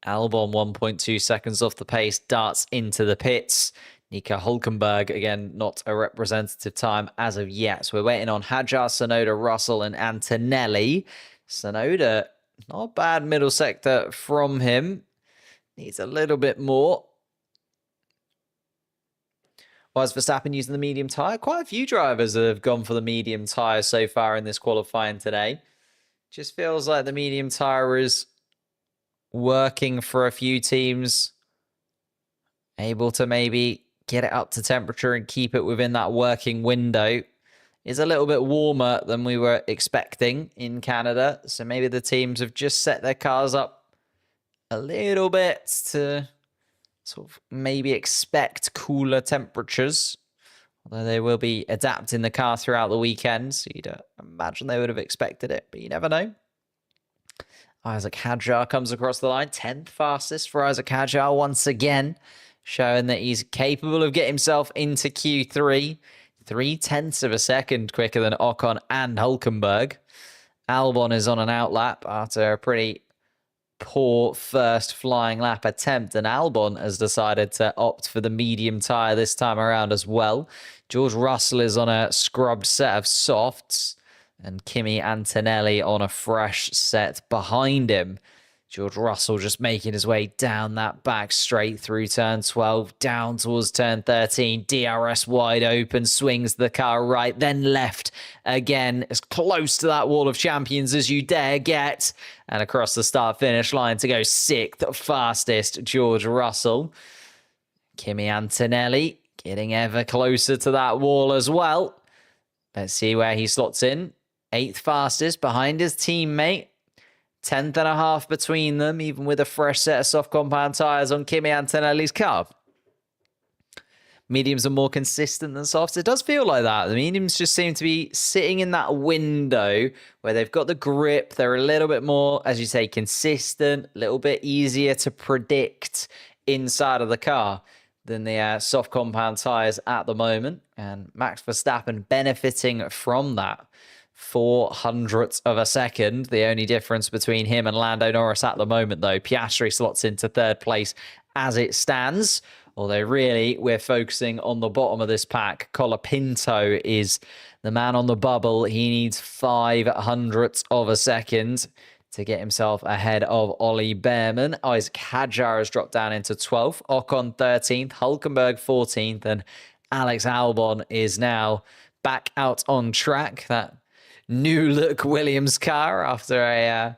Albon 1.2 seconds off the pace, darts into the pits. Nico Hülkenberg, again, not a representative time as of yet. So we're waiting on Hadjar, Tsunoda, Russell, and Antonelli. Tsunoda, not bad middle sector from him. Needs a little bit more. Why is Verstappen using the medium tyre? Quite a few drivers have gone for the medium tyre so far in this qualifying today. Just feels like the medium tyre is working for a few teams, able to maybe get it up to temperature and keep it within that working window. Is a little bit warmer than we were expecting in Canada, so maybe the teams have just set their cars up a little bit to sort of maybe expect cooler temperatures, although they will be adapting the car throughout the weekend, so you'd imagine they would have expected it, but you never know. Isaac Hadjar comes across the line. 10th fastest for Isaac Hadjar once again, showing that he's capable of getting himself into Q3. 0.3 of a second quicker than Ocon and Hülkenberg. Albon is on an outlap after a pretty poor first flying lap attempt, and Albon has decided to opt for the medium tyre this time around as well. George Russell is on a scrubbed set of softs, and Kimi Antonelli on a fresh set behind him. George Russell just making his way down that back straight through turn 12, down towards turn 13. DRS wide open, swings the car right, then left again, as close to that wall of champions as you dare get. And across the start-finish line to go 6th fastest, George Russell. Kimi Antonelli getting ever closer to that wall as well. Let's see where he slots in. 8th fastest behind his teammate. 10th and a half between them, even with a fresh set of soft compound tyres on Kimi Antonelli's car. Mediums are more consistent than softs. It does feel like that. The mediums just seem to be sitting in that window where they've got the grip. They're a little bit more, as you say, consistent, a little bit easier to predict inside of the car than the soft compound tyres at the moment. And Max Verstappen benefiting from that. 0.04 of a second. The only difference between him and Lando Norris at the moment, though. Piastri slots into 3rd place as it stands. Although really, we're focusing on the bottom of this pack. Colapinto is the man on the bubble. He needs 0.05 of a second to get himself ahead of Ollie Behrman. Isaac Hadjar has dropped down into 12th. Ocon 13th. Hülkenberg 14th. And Alex Albon is now back out on track. That new look Williams car after a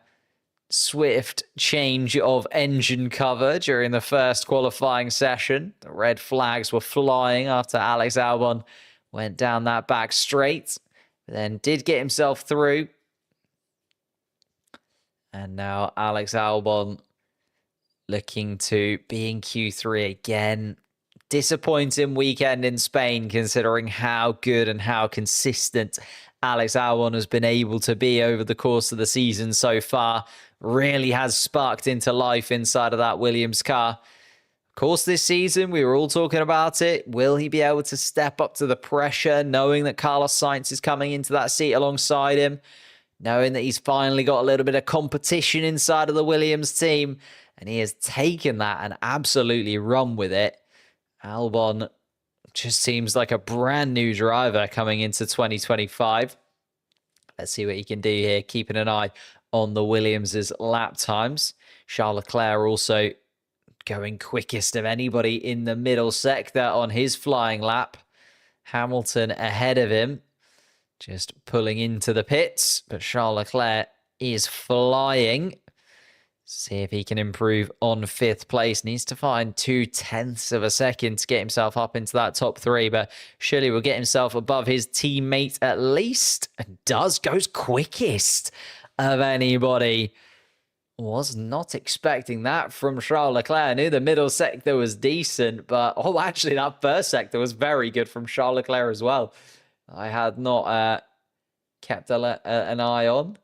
swift change of engine cover during the first qualifying session. The red flags were flying after Alex Albon went down that back straight, then did get himself through. And now Alex Albon looking to be in Q3 again. Disappointing weekend in Spain, considering how good and how consistent Alex Albon has been able to be over the course of the season so far. Really has sparked into life inside of that Williams car. Of course, this season, we were all talking about it. Will he be able to step up to the pressure, knowing that Carlos Sainz is coming into that seat alongside him, knowing that he's finally got a little bit of competition inside of the Williams team, and he has taken that and absolutely run with it. Albon just seems like a brand new driver coming into 2025. Let's see what he can do here, keeping an eye on the Williams' lap times. Charles Leclerc also going quickest of anybody in the middle sector on his flying lap. Hamilton ahead of him, just pulling into the pits, but Charles Leclerc is flying. See if he can improve on 5th place. Needs to find 0.2 of a second to get himself up into that top 3, but surely will get himself above his teammate at least. And goes quickest of anybody. Was not expecting that from Charles Leclerc. I knew the middle sector was decent, but actually that first sector was very good from Charles Leclerc as well. I had not kept an eye on.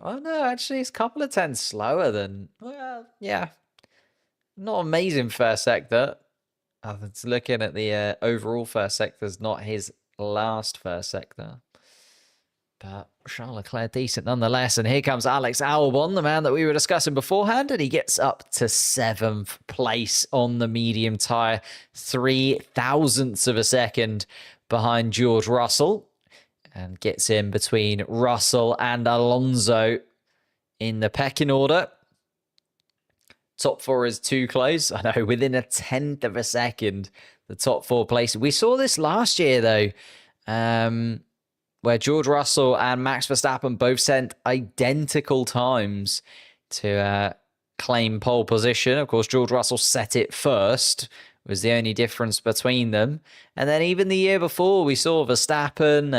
Oh, no, actually, it's a couple of tenths slower than, well, yeah. Not amazing first sector. It's looking at the overall first sector, is not his last first sector. But Charles Leclerc decent nonetheless. And here comes Alex Albon, the man that we were discussing beforehand. And he gets up to 7th place on the medium tyre. 0.003 of a second behind George Russell. And gets in between Russell and Alonso in the pecking order. Top 4 is too close. I know, within 1/10 of a second, the top 4 places. We saw this last year, though, where George Russell and Max Verstappen both sent identical times to claim pole position. Of course, George Russell set it first, was the only difference between them. And then even the year before, we saw Verstappen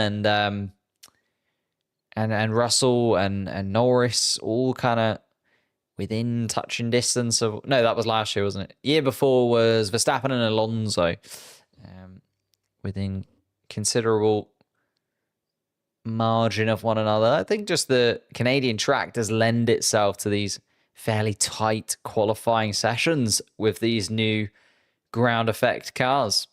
and Russell and Norris all kind of within touching distance of... No, that was last year, wasn't it? Year before was Verstappen and Alonso within considerable margin of one another. I think just the Canadian track does lend itself to these fairly tight qualifying sessions with these new ground effect cars.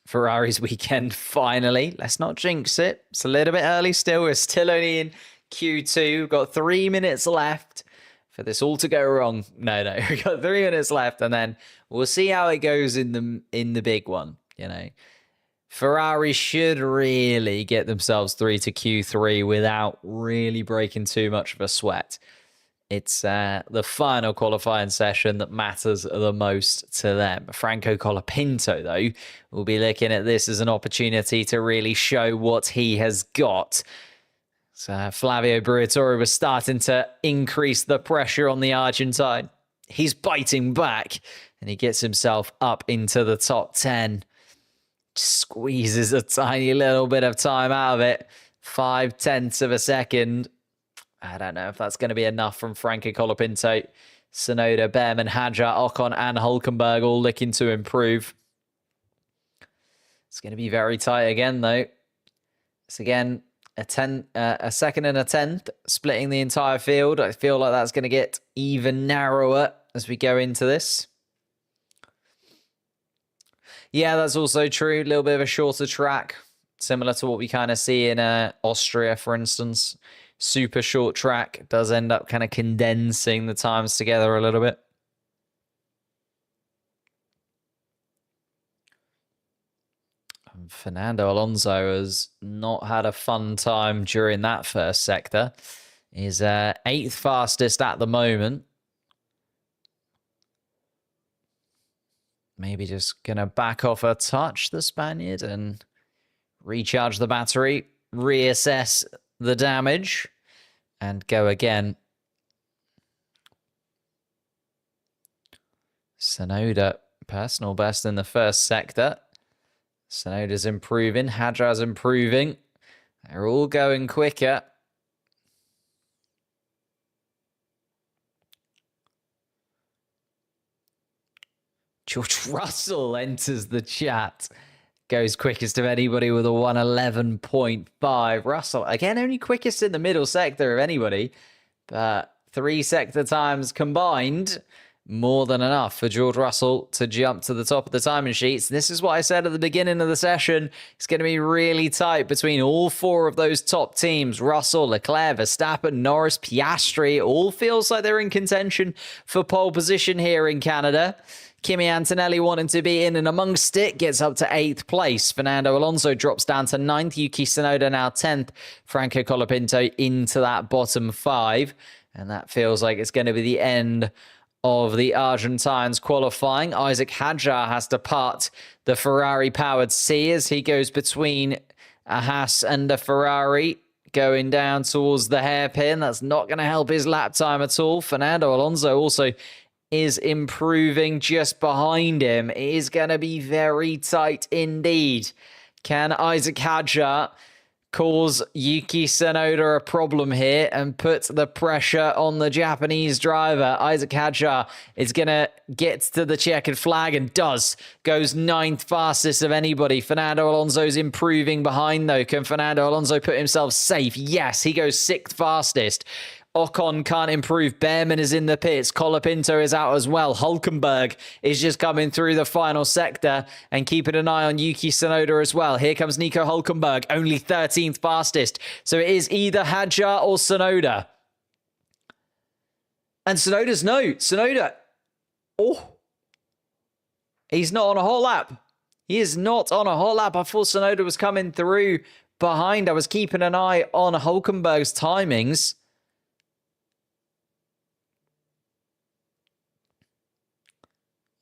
Ferrari's weekend finally. Let's not jinx it. It's a little bit early still. We're still only in Q2. We've got 3 minutes left for this all to go wrong. No, we've got 3 minutes left, and then we'll see how it goes in the big one. You know, Ferrari should really get themselves through to Q3 without really breaking too much of a sweat. It's the final qualifying session that matters the most to them. Franco Colapinto, though, will be looking at this as an opportunity to really show what he has got. So Flavio Briatore was starting to increase the pressure on the Argentine. He's biting back, and he gets himself up into the top 10. Squeezes a tiny little bit of time out of it. 0.5 of a second. I don't know if that's going to be enough from Franco Colapinto. Tsunoda, Behrman, Hadjar, Ocon, and Hulkenberg all looking to improve. It's going to be very tight again, though. It's again a second and a 10th, splitting the entire field. I feel like that's going to get even narrower as we go into this. Yeah, that's also true. A little bit of a shorter track, similar to what we kind of see in Austria, for instance. Super short track does end up kind of condensing the times together a little bit. And Fernando Alonso has not had a fun time during that first sector. He's 8th fastest at the moment. Maybe just going to back off a touch, the Spaniard, and recharge the battery, reassess the damage, and go again. Tsunoda, personal best in the first sector. Tsunoda's improving. Hadjar's improving. They're all going quicker. George Russell enters the chat. Goes quickest of anybody with a 111.5. Russell, again, only quickest in the middle sector of anybody. But 3 sector times combined, more than enough for George Russell to jump to the top of the timing sheets. This is what I said at the beginning of the session. It's going to be really tight between all 4 of those top teams. Russell, Leclerc, Verstappen, Norris, Piastri. All feels like they're in contention for pole position here in Canada. Kimi Antonelli wanting to be in and amongst it, gets up to 8th place. Fernando Alonso drops down to 9th. Yuki Tsunoda now 10th. Franco Colapinto into that bottom 5. And that feels like it's going to be the end of the Argentines qualifying. Isaac Hadjar has to part the Ferrari-powered C as he goes between a Haas and a Ferrari, going down towards the hairpin. That's not going to help his lap time at all. Fernando Alonso also is improving just behind him. It is going to be very tight indeed. Can Isaac Hadjar cause Yuki Tsunoda a problem here and put the pressure on the Japanese driver? Isaac Hadjar is going to get to the checkered flag and does. Goes 9th fastest of anybody. Fernando Alonso's improving behind though. Can Fernando Alonso put himself safe? Yes, he goes 6th fastest. Ocon can't improve. Behrman is in the pits. Colapinto is out as well. Hulkenberg is just coming through the final sector and keeping an eye on Yuki Tsunoda as well. Here comes Nico Hulkenberg, only 13th fastest. So it is either Hadjar or Tsunoda. And Tsunoda. Oh. He's not on a hot lap. He is not on a hot lap. I thought Tsunoda was coming through behind. I was keeping an eye on Hulkenberg's timings.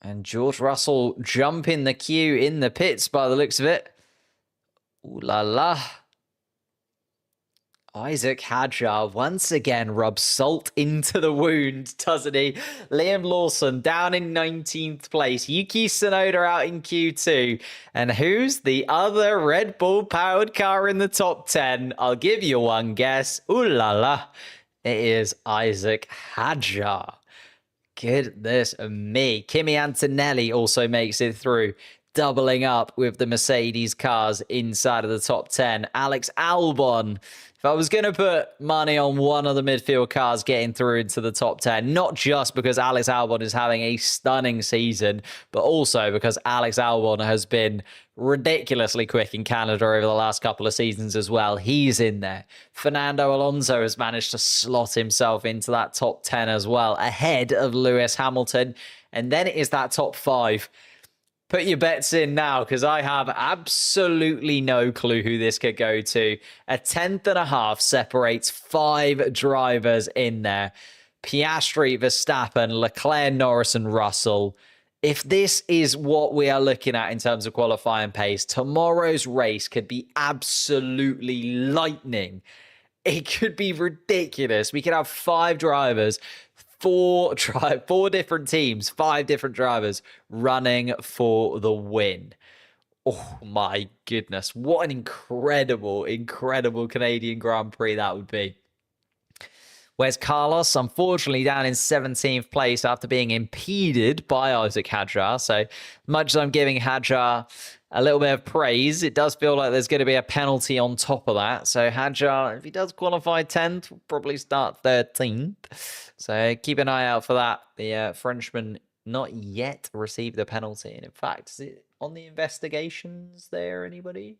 And George Russell jumping the queue in the pits by the looks of it. Ooh la la. Isaac Hadjar once again rubs salt into the wound, doesn't he? Liam Lawson down in 19th place. Yuki Tsunoda out in Q2. And who's the other Red Bull powered car in the top 10? I'll give you one guess. Ooh la la. It is Isaac Hadjar. Goodness me. Kimi Antonelli also makes it through, doubling up with the Mercedes cars inside of the top 10. Alex Albon. If I was going to put money on one of the midfield cars getting through into the top 10, not just because Alex Albon is having a stunning season, but also because Alex Albon has been ridiculously quick in Canada over the last couple of seasons as well. He's in there. Fernando Alonso has managed to slot himself into that top 10 as well, ahead of Lewis Hamilton. And then it is that top 5. Put your bets in now, because I have absolutely no clue who this could go to. A 10th separates 5 drivers in there. Piastri, Verstappen, Leclerc, Norris, and Russell. If this is what we are looking at in terms of qualifying pace, tomorrow's race could be absolutely lightning. It could be ridiculous. We could have 5 drivers, 4 different teams, 5 different drivers running for the win. Oh my goodness. What an incredible, incredible Canadian Grand Prix that would be. Where's Carlos? Unfortunately down in 17th place after being impeded by Isaac Hadjar. So much as I'm giving Hadjar a little bit of praise, it does feel like there's going to be a penalty on top of that. So Hadjar, if he does qualify 10th, will probably start 13th. So keep an eye out for that. The Frenchman not yet received the penalty. And in fact, is it on the investigations there, anybody?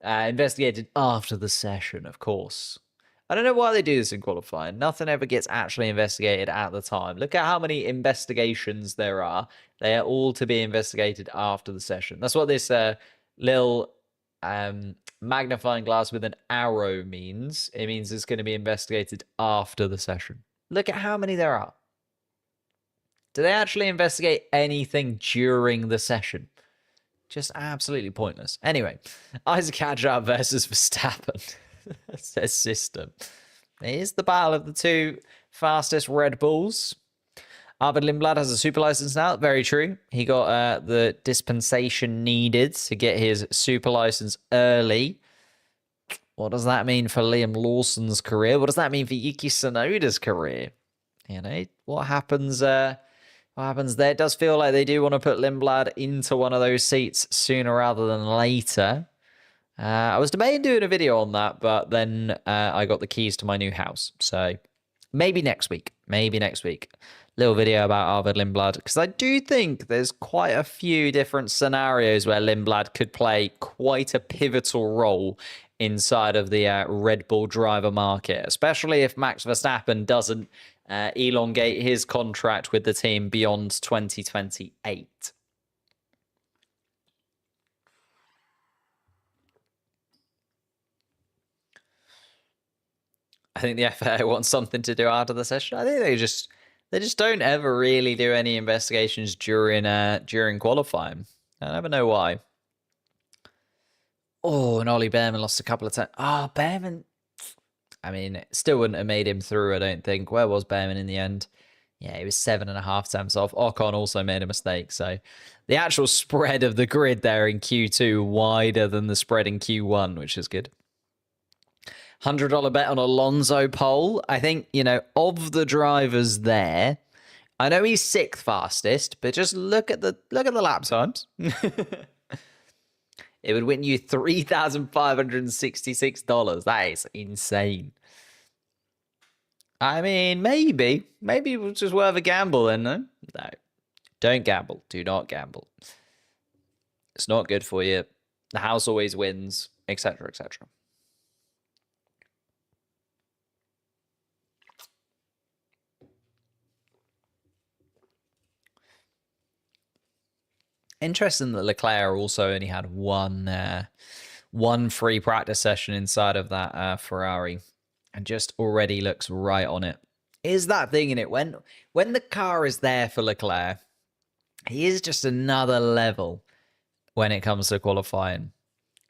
Investigated after the session, of course. I don't know why they do this in qualifying. Nothing ever gets actually investigated at the time. Look at how many investigations there are. They are all to be investigated after the session. That's what this little magnifying glass with an arrow means. It means it's going to be investigated after the session. Look at how many there are. Do they actually investigate anything during the session? Just absolutely pointless. Anyway, Isaac Hadjar versus Verstappen. Says system. It is the battle of the 2 fastest Red Bulls. Arvid Lindblad has a super license now. Very true. He got the dispensation needed to get his super license early. What does that mean for Liam Lawson's career? What does that mean for Yuki Tsunoda's career? You know, what happens what happens there. It does feel like they do want to put Lindblad into one of those seats sooner rather than later. I was debating doing a video on that, but then I got the keys to my new house. So maybe next week. Maybe next week. Little video about Arvid Lindblad. Because I do think there's quite a few different scenarios where Lindblad could play quite a pivotal role inside of the Red Bull driver market. Especially if Max Verstappen doesn't elongate his contract with the team beyond 2028. I think the FAA wants something to do after the session. I think they just don't ever really do any investigations during qualifying. I never know why. Oh, and Ollie Behrman lost a couple of times. Oh, Behrman. I mean, it still wouldn't have made him through, I don't think. Where was Behrman in the end? Yeah, he was 7.5 tenths off. Ocon also made a mistake. So the actual spread of the grid there in Q2 wider than the spread in Q1, which is good. $100 bet on Alonso pole. I think, of the drivers there, I know he's 6th fastest, but just look at the lap times. It would win you $3,566. That is insane. I mean, maybe it was just worth a gamble then, no? No. Don't gamble. Do not gamble. It's not good for you. The house always wins, etc., etc. Interesting that Leclerc also only had one free practice session inside of that Ferrari, and just already looks right on it. Is that thing in it when the car is there for Leclerc, he is just another level when it comes to qualifying.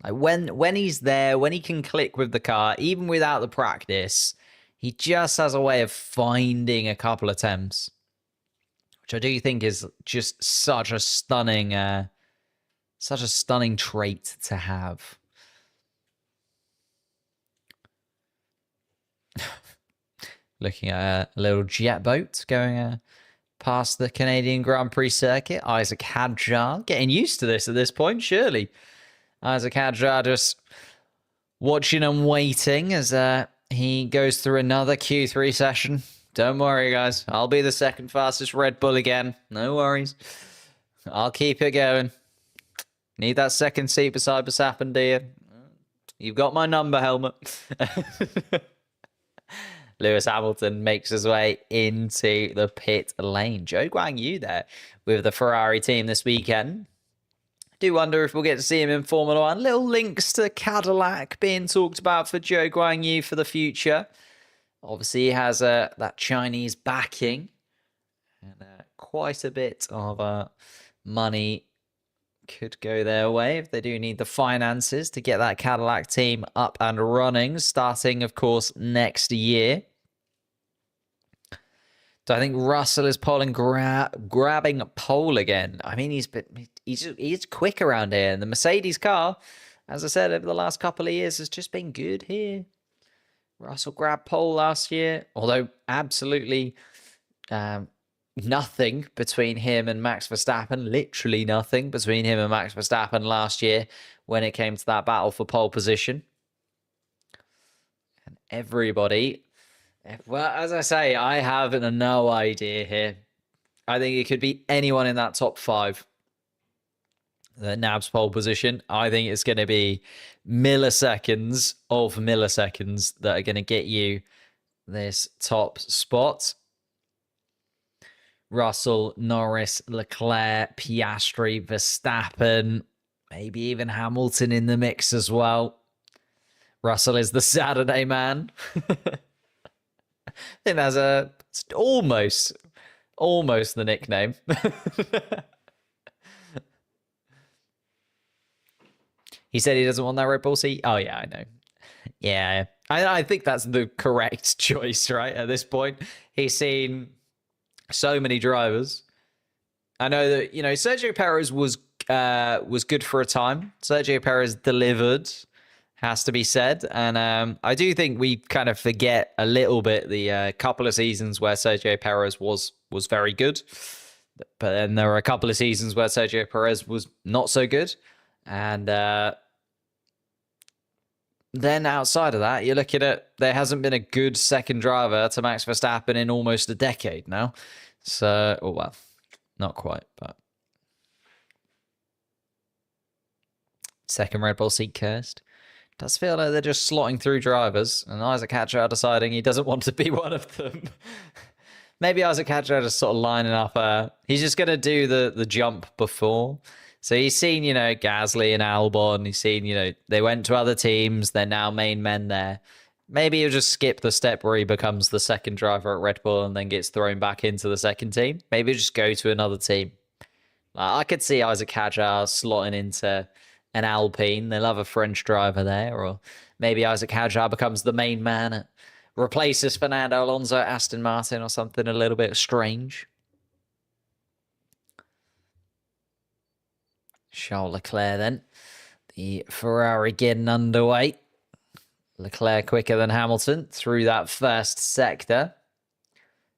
Like when he's there, when he can click with the car, even without the practice, he just has a way of finding a couple attempts, which I do think is just such a stunning trait to have. Looking at a little jet boat going past the Canadian Grand Prix circuit. Isaac Hadjar getting used to this at this point, surely. Isaac Hadjar just watching and waiting as he goes through another Q3 session. Don't worry, guys. I'll be the 2nd fastest Red Bull again. No worries. I'll keep it going. Need that 2nd seat beside Verstappen, do you? You've got my number, Helmet. Lewis Hamilton makes his way into the pit lane. Zhou Guanyu there with the Ferrari team this weekend. Do wonder if we'll get to see him in Formula One. Little links to Cadillac being talked about for Zhou Guanyu for the future. Obviously, he has that Chinese backing, and quite a bit of money could go their way if they do need the finances to get that Cadillac team up and running, starting, of course, next year. So I think Russell is grabbing pole again. I mean, he's quick around here, and the Mercedes car, as I said, over the last couple of years has just been good here. Russell grabbed pole last year, although absolutely nothing between him and Max Verstappen. Literally nothing between him and Max Verstappen last year when it came to that battle for pole position. And everybody, well, as I say, I have no idea here. I think it could be anyone in that top 5. The nabs pole position. I think it's going to be milliseconds of milliseconds that are going to get you this top spot. Russell, Norris, Leclerc, Piastri, Verstappen, maybe even Hamilton in the mix as well. Russell is the Saturday man. I think that's almost the nickname. He said he doesn't want that Red Bull seat. Oh, yeah, I know. Yeah, I think that's the correct choice, right? At this point, he's seen so many drivers. I know that, Sergio Perez was good for a time. Sergio Perez delivered, has to be said. And I do think we kind of forget a little bit the couple of seasons where Sergio Perez was very good. But then there were a couple of seasons where Sergio Perez was not so good. And then outside of that, you're looking at there hasn't been a good second driver to Max Verstappen in almost a decade now. So, oh well, not quite, but second Red Bull seat cursed. Does feel like they're just slotting through drivers, and Isaac Hatcher deciding he doesn't want to be one of them. Maybe Isaac Hatcher just sort of lining up. He's just going to do the jump before. So he's seen, you know, Gasly and Albon. He's seen, you know, they went to other teams. They're now main men there. Maybe he'll just skip the step where he becomes the second driver at Red Bull and then gets thrown back into the second team. Maybe he'll just go to another team. I could see Isaac Hadjar slotting into an Alpine. They'll have a French driver there. Or maybe Isaac Hadjar becomes the main man, replaces Fernando Alonso at Aston Martin or something a little bit strange. Charles Leclerc then. The Ferrari getting underway. Leclerc quicker than Hamilton through that first sector.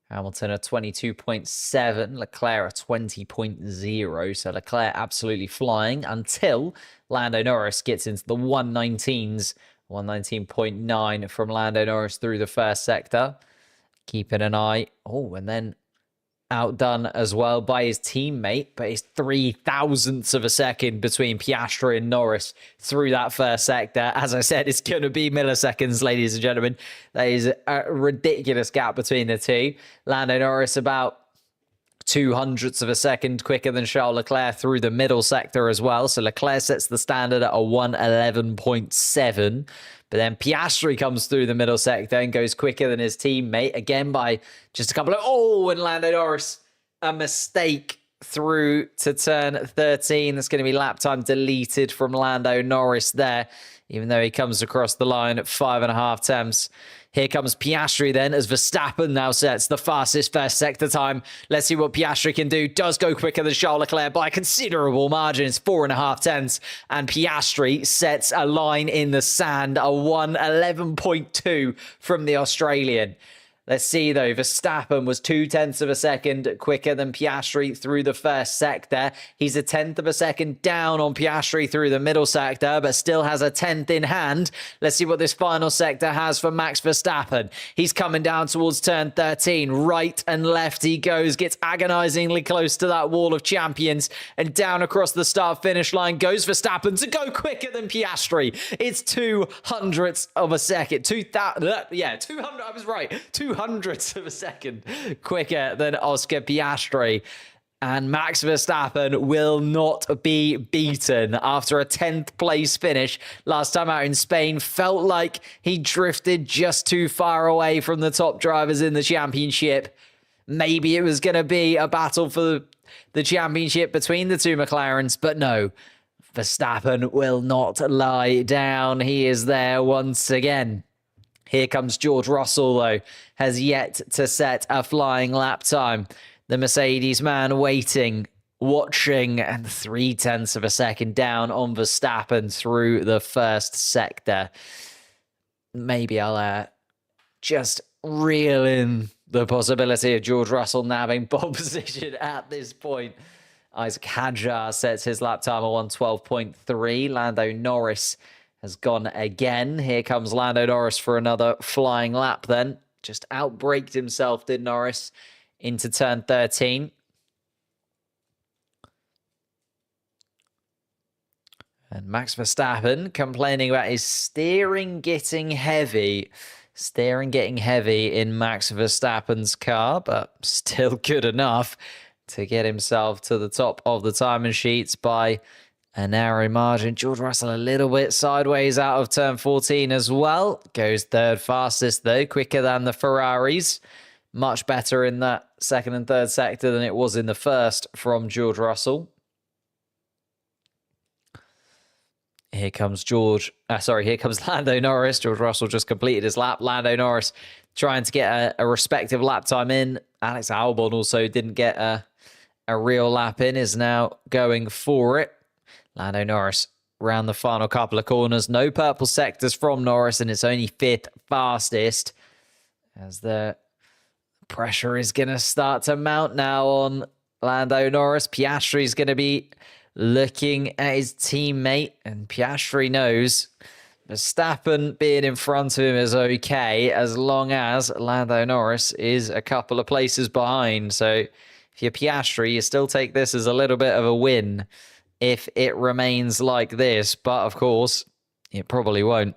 Hamilton at 22.7, Leclerc at 20.0. So Leclerc absolutely flying until Lando Norris gets into the 119s. 119.9 from Lando Norris through the first sector. Keeping an eye. Oh, and then outdone as well by his teammate, but it's 0.003 of a second between Piastri and Norris through that first sector. As I said, it's going to be milliseconds, ladies and gentlemen. That is a ridiculous gap between the two. Lando Norris about 0.02 of a second quicker than Charles Leclerc through the middle sector as well. So Leclerc sets the standard at a 1:11.7. But then Piastri comes through the middle sector and goes quicker than his teammate, again by just a couple of... Oh, and Lando Norris, a mistake through to turn 13. That's going to be lap time deleted from Lando Norris there, even though he comes across the line at 5.5 tenths. Here comes Piastri then, as Verstappen now sets the fastest first sector time. Let's see what Piastri can do. Does go quicker than Charles Leclerc by a considerable margin. It's 4.5 tenths. And Piastri sets a line in the sand, a 1:11.2 from the Australian. Let's see, though. Verstappen was 0.2 of a second quicker than Piastri through the first sector. He's a 1/10 of a second down on Piastri through the middle sector, but still has a 10th in hand. Let's see what this final sector has for Max Verstappen. He's coming down towards turn 13. Right and left he goes. Gets agonizingly close to that wall of champions. And down across the start-finish line goes Verstappen to go quicker than Piastri. It's 0.02 of a second. 200. I was right. 200 of a second quicker than Oscar Piastri. And Max Verstappen will not be beaten after a 10th place finish. Last time out in Spain, felt like he drifted just too far away from the top drivers in the championship. Maybe it was going to be a battle for the championship between the two McLarens, but no. Verstappen will not lie down. He is there once again. Here comes George Russell, though, has yet to set a flying lap time. The Mercedes man waiting, watching, and 0.3 of a second down on Verstappen through the first sector. Maybe I'll just reel in the possibility of George Russell nabbing pole position at this point. Isaac Hadjar sets his lap time at 1:12.3. Lando Norris has gone again. Here comes Lando Norris for another flying lap then. Just outbraked himself, did Norris, into turn 13. And Max Verstappen complaining about his steering getting heavy. Steering getting heavy in Max Verstappen's car, but still good enough to get himself to the top of the timing sheets by a narrow margin. George Russell a little bit sideways out of turn 14 as well. Goes third fastest, though, quicker than the Ferraris. Much better in that second and third sector than it was in the first from George Russell. Here comes here comes Lando Norris. George Russell just completed his lap. Lando Norris trying to get a respective lap time in. Alex Albon also didn't get a real lap in, is now going for it. Lando Norris round the final couple of corners. No purple sectors from Norris, and it's only 5th fastest. As the pressure is going to start to mount now on Lando Norris. Piastri's going to be looking at his teammate, and Piastri knows Verstappen being in front of him is okay as long as Lando Norris is a couple of places behind. So if you're Piastri, you still take this as a little bit of a win if it remains like this. But of course, it probably won't.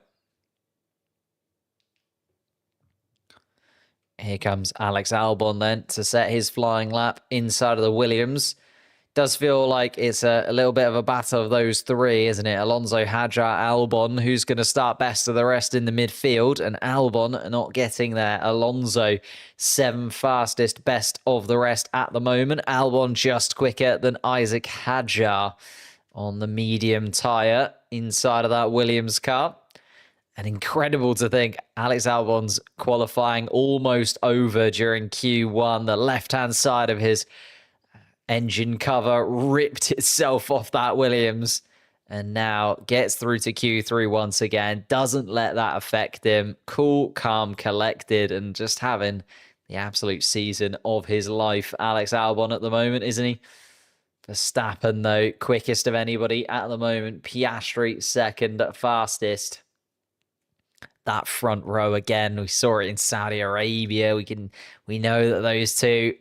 Here comes Alex Albon then to set his flying lap inside of the Williams. Does feel like it's a little bit of a battle of those three, isn't it? Alonso, Hadjar, Albon, who's going to start best of the rest in the midfield, and Albon not getting there. Alonso, 7th fastest, best of the rest at the moment. Albon just quicker than Isaac Hadjar on the medium tyre inside of that Williams car. And incredible to think Alex Albon's qualifying almost over during Q1. The left-hand side of his engine cover ripped itself off that Williams and now gets through to Q3 once again. Doesn't let that affect him. Cool, calm, collected, and just having the absolute season of his life. Alex Albon at the moment, isn't he? Verstappen, though, quickest of anybody at the moment. Piastri, second fastest. That front row again, we saw it in Saudi Arabia. We know that those two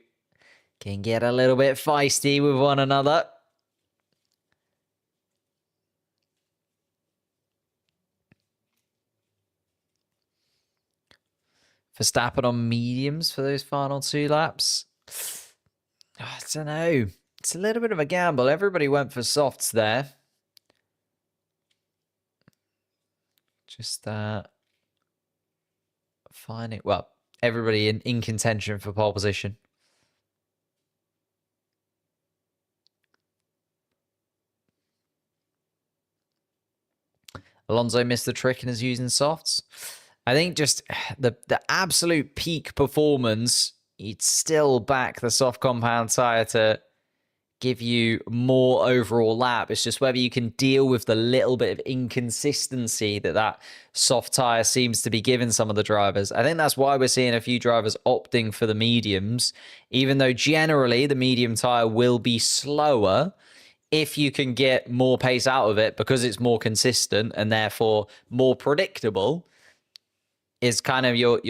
can get a little bit feisty with one another. Verstappen on mediums for those final 2 laps. I don't know. It's a little bit of a gamble. Everybody went for softs there. Just finding, well, everybody in contention for pole position. Alonso missed the trick and is using softs. I think just the absolute peak performance, you'd still back the soft compound tyre to give you more overall lap. It's just whether you can deal with the little bit of inconsistency that soft tyre seems to be giving some of the drivers. I think that's why we're seeing a few drivers opting for the mediums, even though generally the medium tyre will be slower. If you can get more pace out of it because it's more consistent and therefore more predictable, is kind of your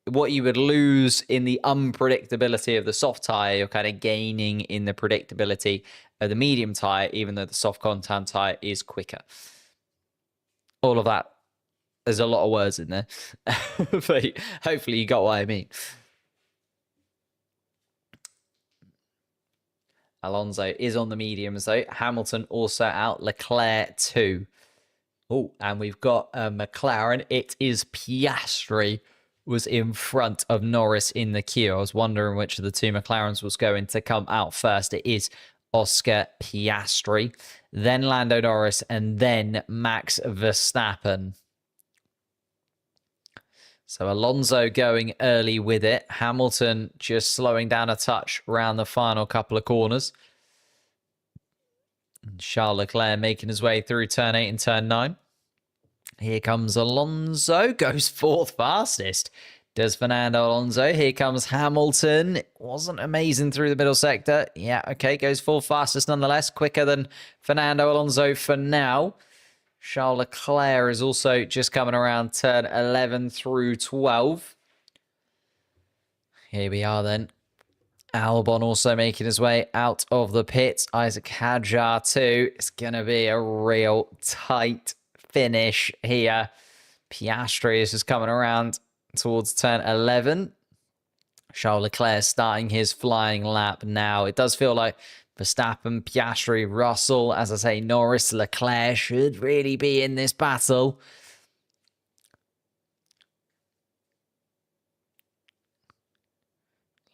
what you would lose in the unpredictability of the soft tyre, you're kind of gaining in the predictability of the medium tyre, even though the soft content tyre is quicker. All of that, there's a lot of words in there, but hopefully you got what I mean. Alonso is on the mediums though. Hamilton also out. Leclerc too. Oh, and we've got McLaren. It is Piastri was in front of Norris in the queue. I was wondering which of the 2 McLarens was going to come out first. It is Oscar Piastri, then Lando Norris, and then Max Verstappen. So Alonso going early with it. Hamilton just slowing down a touch around the final couple of corners. And Charles Leclerc making his way through turn 8 and turn 9. Here comes Alonso, goes 4th fastest. Does Fernando Alonso. Here comes Hamilton. Wasn't amazing through the middle sector. Yeah, okay, goes 4th fastest nonetheless. Quicker than Fernando Alonso for now. Charles Leclerc is also just coming around turn 11 through 12. Here we are then. Albon also making his way out of the pits. Isaac Hadjar too. It's going to be a real tight finish here. Piastri is just coming around towards turn 11. Charles Leclerc starting his flying lap now. It does feel like Verstappen, Piastri, Russell, as I say, Norris, Leclerc should really be in this battle.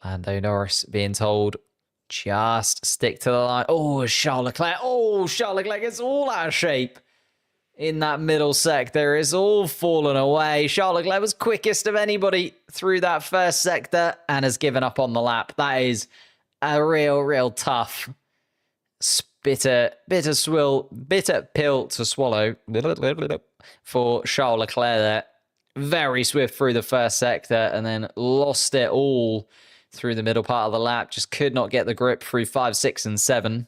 Lando Norris being told, just stick to the line. Oh, Charles Leclerc. Oh, Charles Leclerc gets all out of shape in that middle sector. It's all fallen away. Charles Leclerc was quickest of anybody through that first sector and has given up on the lap. That is a real tough bitter pill to swallow for Charles Leclerc there. Very swift through the first sector and then lost it all through the middle part of the lap. Just could not get the grip through 5, 6, and 7.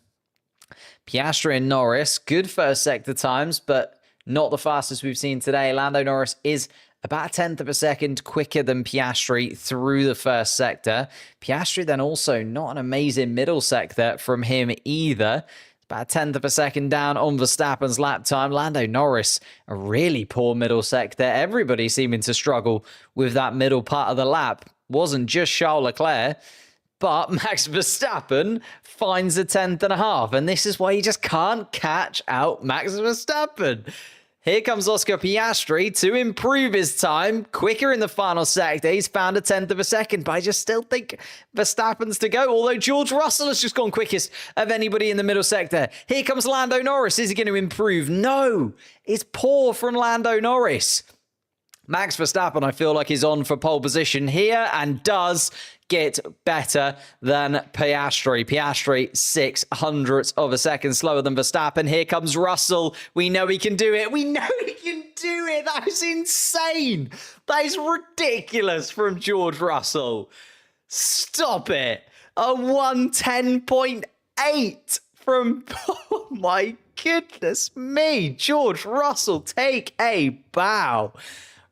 Piastri and Norris, good first sector times, but not the fastest we've seen today. Lando Norris is about a tenth of a second quicker than Piastri through the first sector. Piastri then also not an amazing middle sector from him either. About a tenth of a second down on Verstappen's lap time. Lando Norris, a really poor middle sector. Everybody seeming to struggle with that middle part of the lap. Wasn't just Charles Leclerc, but Max Verstappen finds a tenth and a half. And this is why you just can't catch out Max Verstappen. Here comes Oscar Piastri to improve his time. Quicker in the final sector. He's found a tenth of a second, but I just still think Verstappen's to go. Although George Russell has just gone quickest of anybody in the middle sector. Here comes Lando Norris. Is he going to improve? No. It's poor from Lando Norris. Max Verstappen, I feel like, is on for pole position here and does get better than Piastri. Piastri, 600ths of a second slower than Verstappen. Here comes Russell. We know he can do it. We know he can do it. That is insane. That is ridiculous from George Russell. Stop it. A 110.8 from... Oh my goodness me. George Russell, take a bow.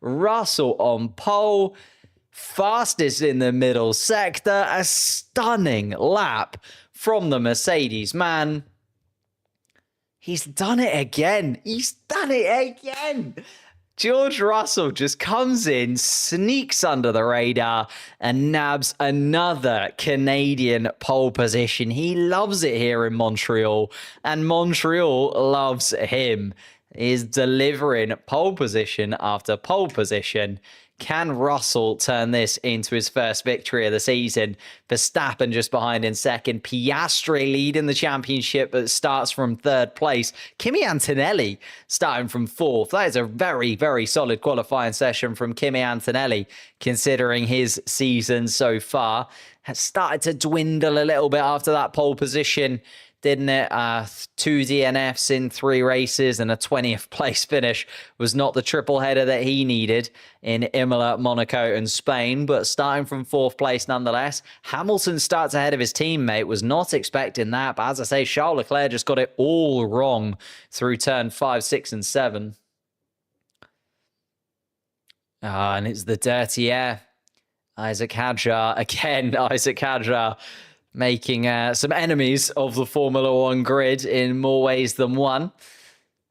Russell on pole, fastest in the middle sector, a stunning lap from the Mercedes man. He's done it again. He's done it again. George Russell just comes in, sneaks under the radar, and nabs another Canadian pole position. He loves it here in Montreal, and Montreal loves him. Is delivering pole position after pole position. Can Russell turn this into his first victory of the season? Verstappen just behind in second. Piastri leading the championship, but starts from third place. Kimi Antonelli starting from fourth. That is a very, very solid qualifying session from Kimi Antonelli, considering his season so far. Has started to dwindle a little bit after that pole position, didn't it? 2 DNFs in 3 races and a 20th place finish was not the triple header that he needed in Imola, Monaco, and Spain, but starting from 4th place nonetheless. Hamilton starts ahead of his teammate, was not expecting that, but as I say, Charles Leclerc just got it all wrong through turn 5, 6, and 7. And it's the dirty air. Isaac Hadjar, again, Isaac Hadjar making some enemies of the Formula One grid in more ways than one.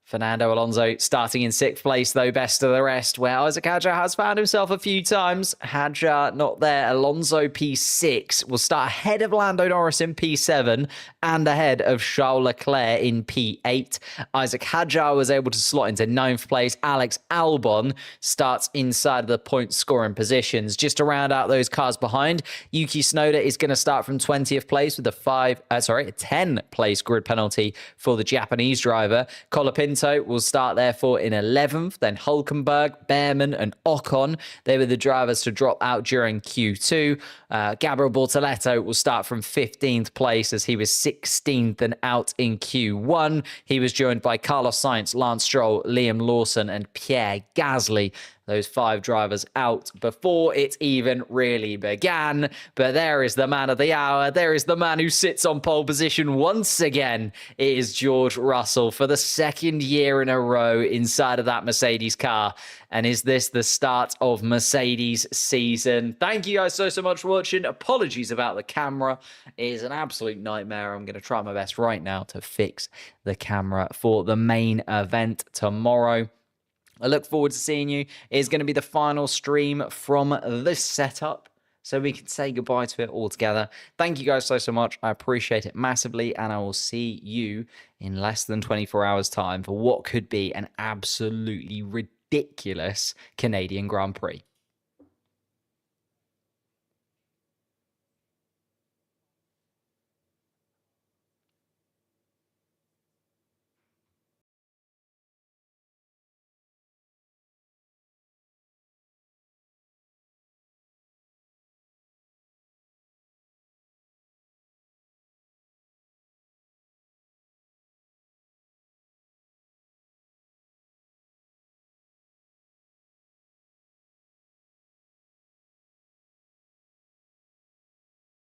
Fernando Alonso starting in 6th place, though, best of the rest, where Isaac Hadjar has found himself a few times. Hadjar not there. Alonso P6 will start ahead of Lando Norris in P7 and ahead of Charles Leclerc in P8. Isaac Hadjar was able to slot into 9th place. Alex Albon starts inside of the point scoring positions. Just to round out those cars behind, Yuki Tsunoda is going to start from 20th place with a 10 place grid penalty for the Japanese driver. Colapinto will start therefore in 11th, then Hulkenberg, Behrman and Ocon. They were the drivers to drop out during Q2. Gabriel Bortoleto will start from 15th place as he was 16th and out in Q1. He was joined by Carlos Sainz, Lance Stroll, Liam Lawson and Pierre Gasly. Those 5 drivers out before it even really began. But there is the man of the hour. There is the man who sits on pole position once again. It is George Russell for the 2nd year in a row inside of that Mercedes car. And is this the start of Mercedes season? Thank you guys so much for watching. Apologies about the camera. It is an absolute nightmare. I'm going to try my best right now to fix the camera for the main event tomorrow. I look forward to seeing you. It's going to be the final stream from this setup, so we can say goodbye to it all together. Thank you guys so much. I appreciate it massively, and I will see you in less than 24 hours' time for what could be an absolutely ridiculous Canadian Grand Prix.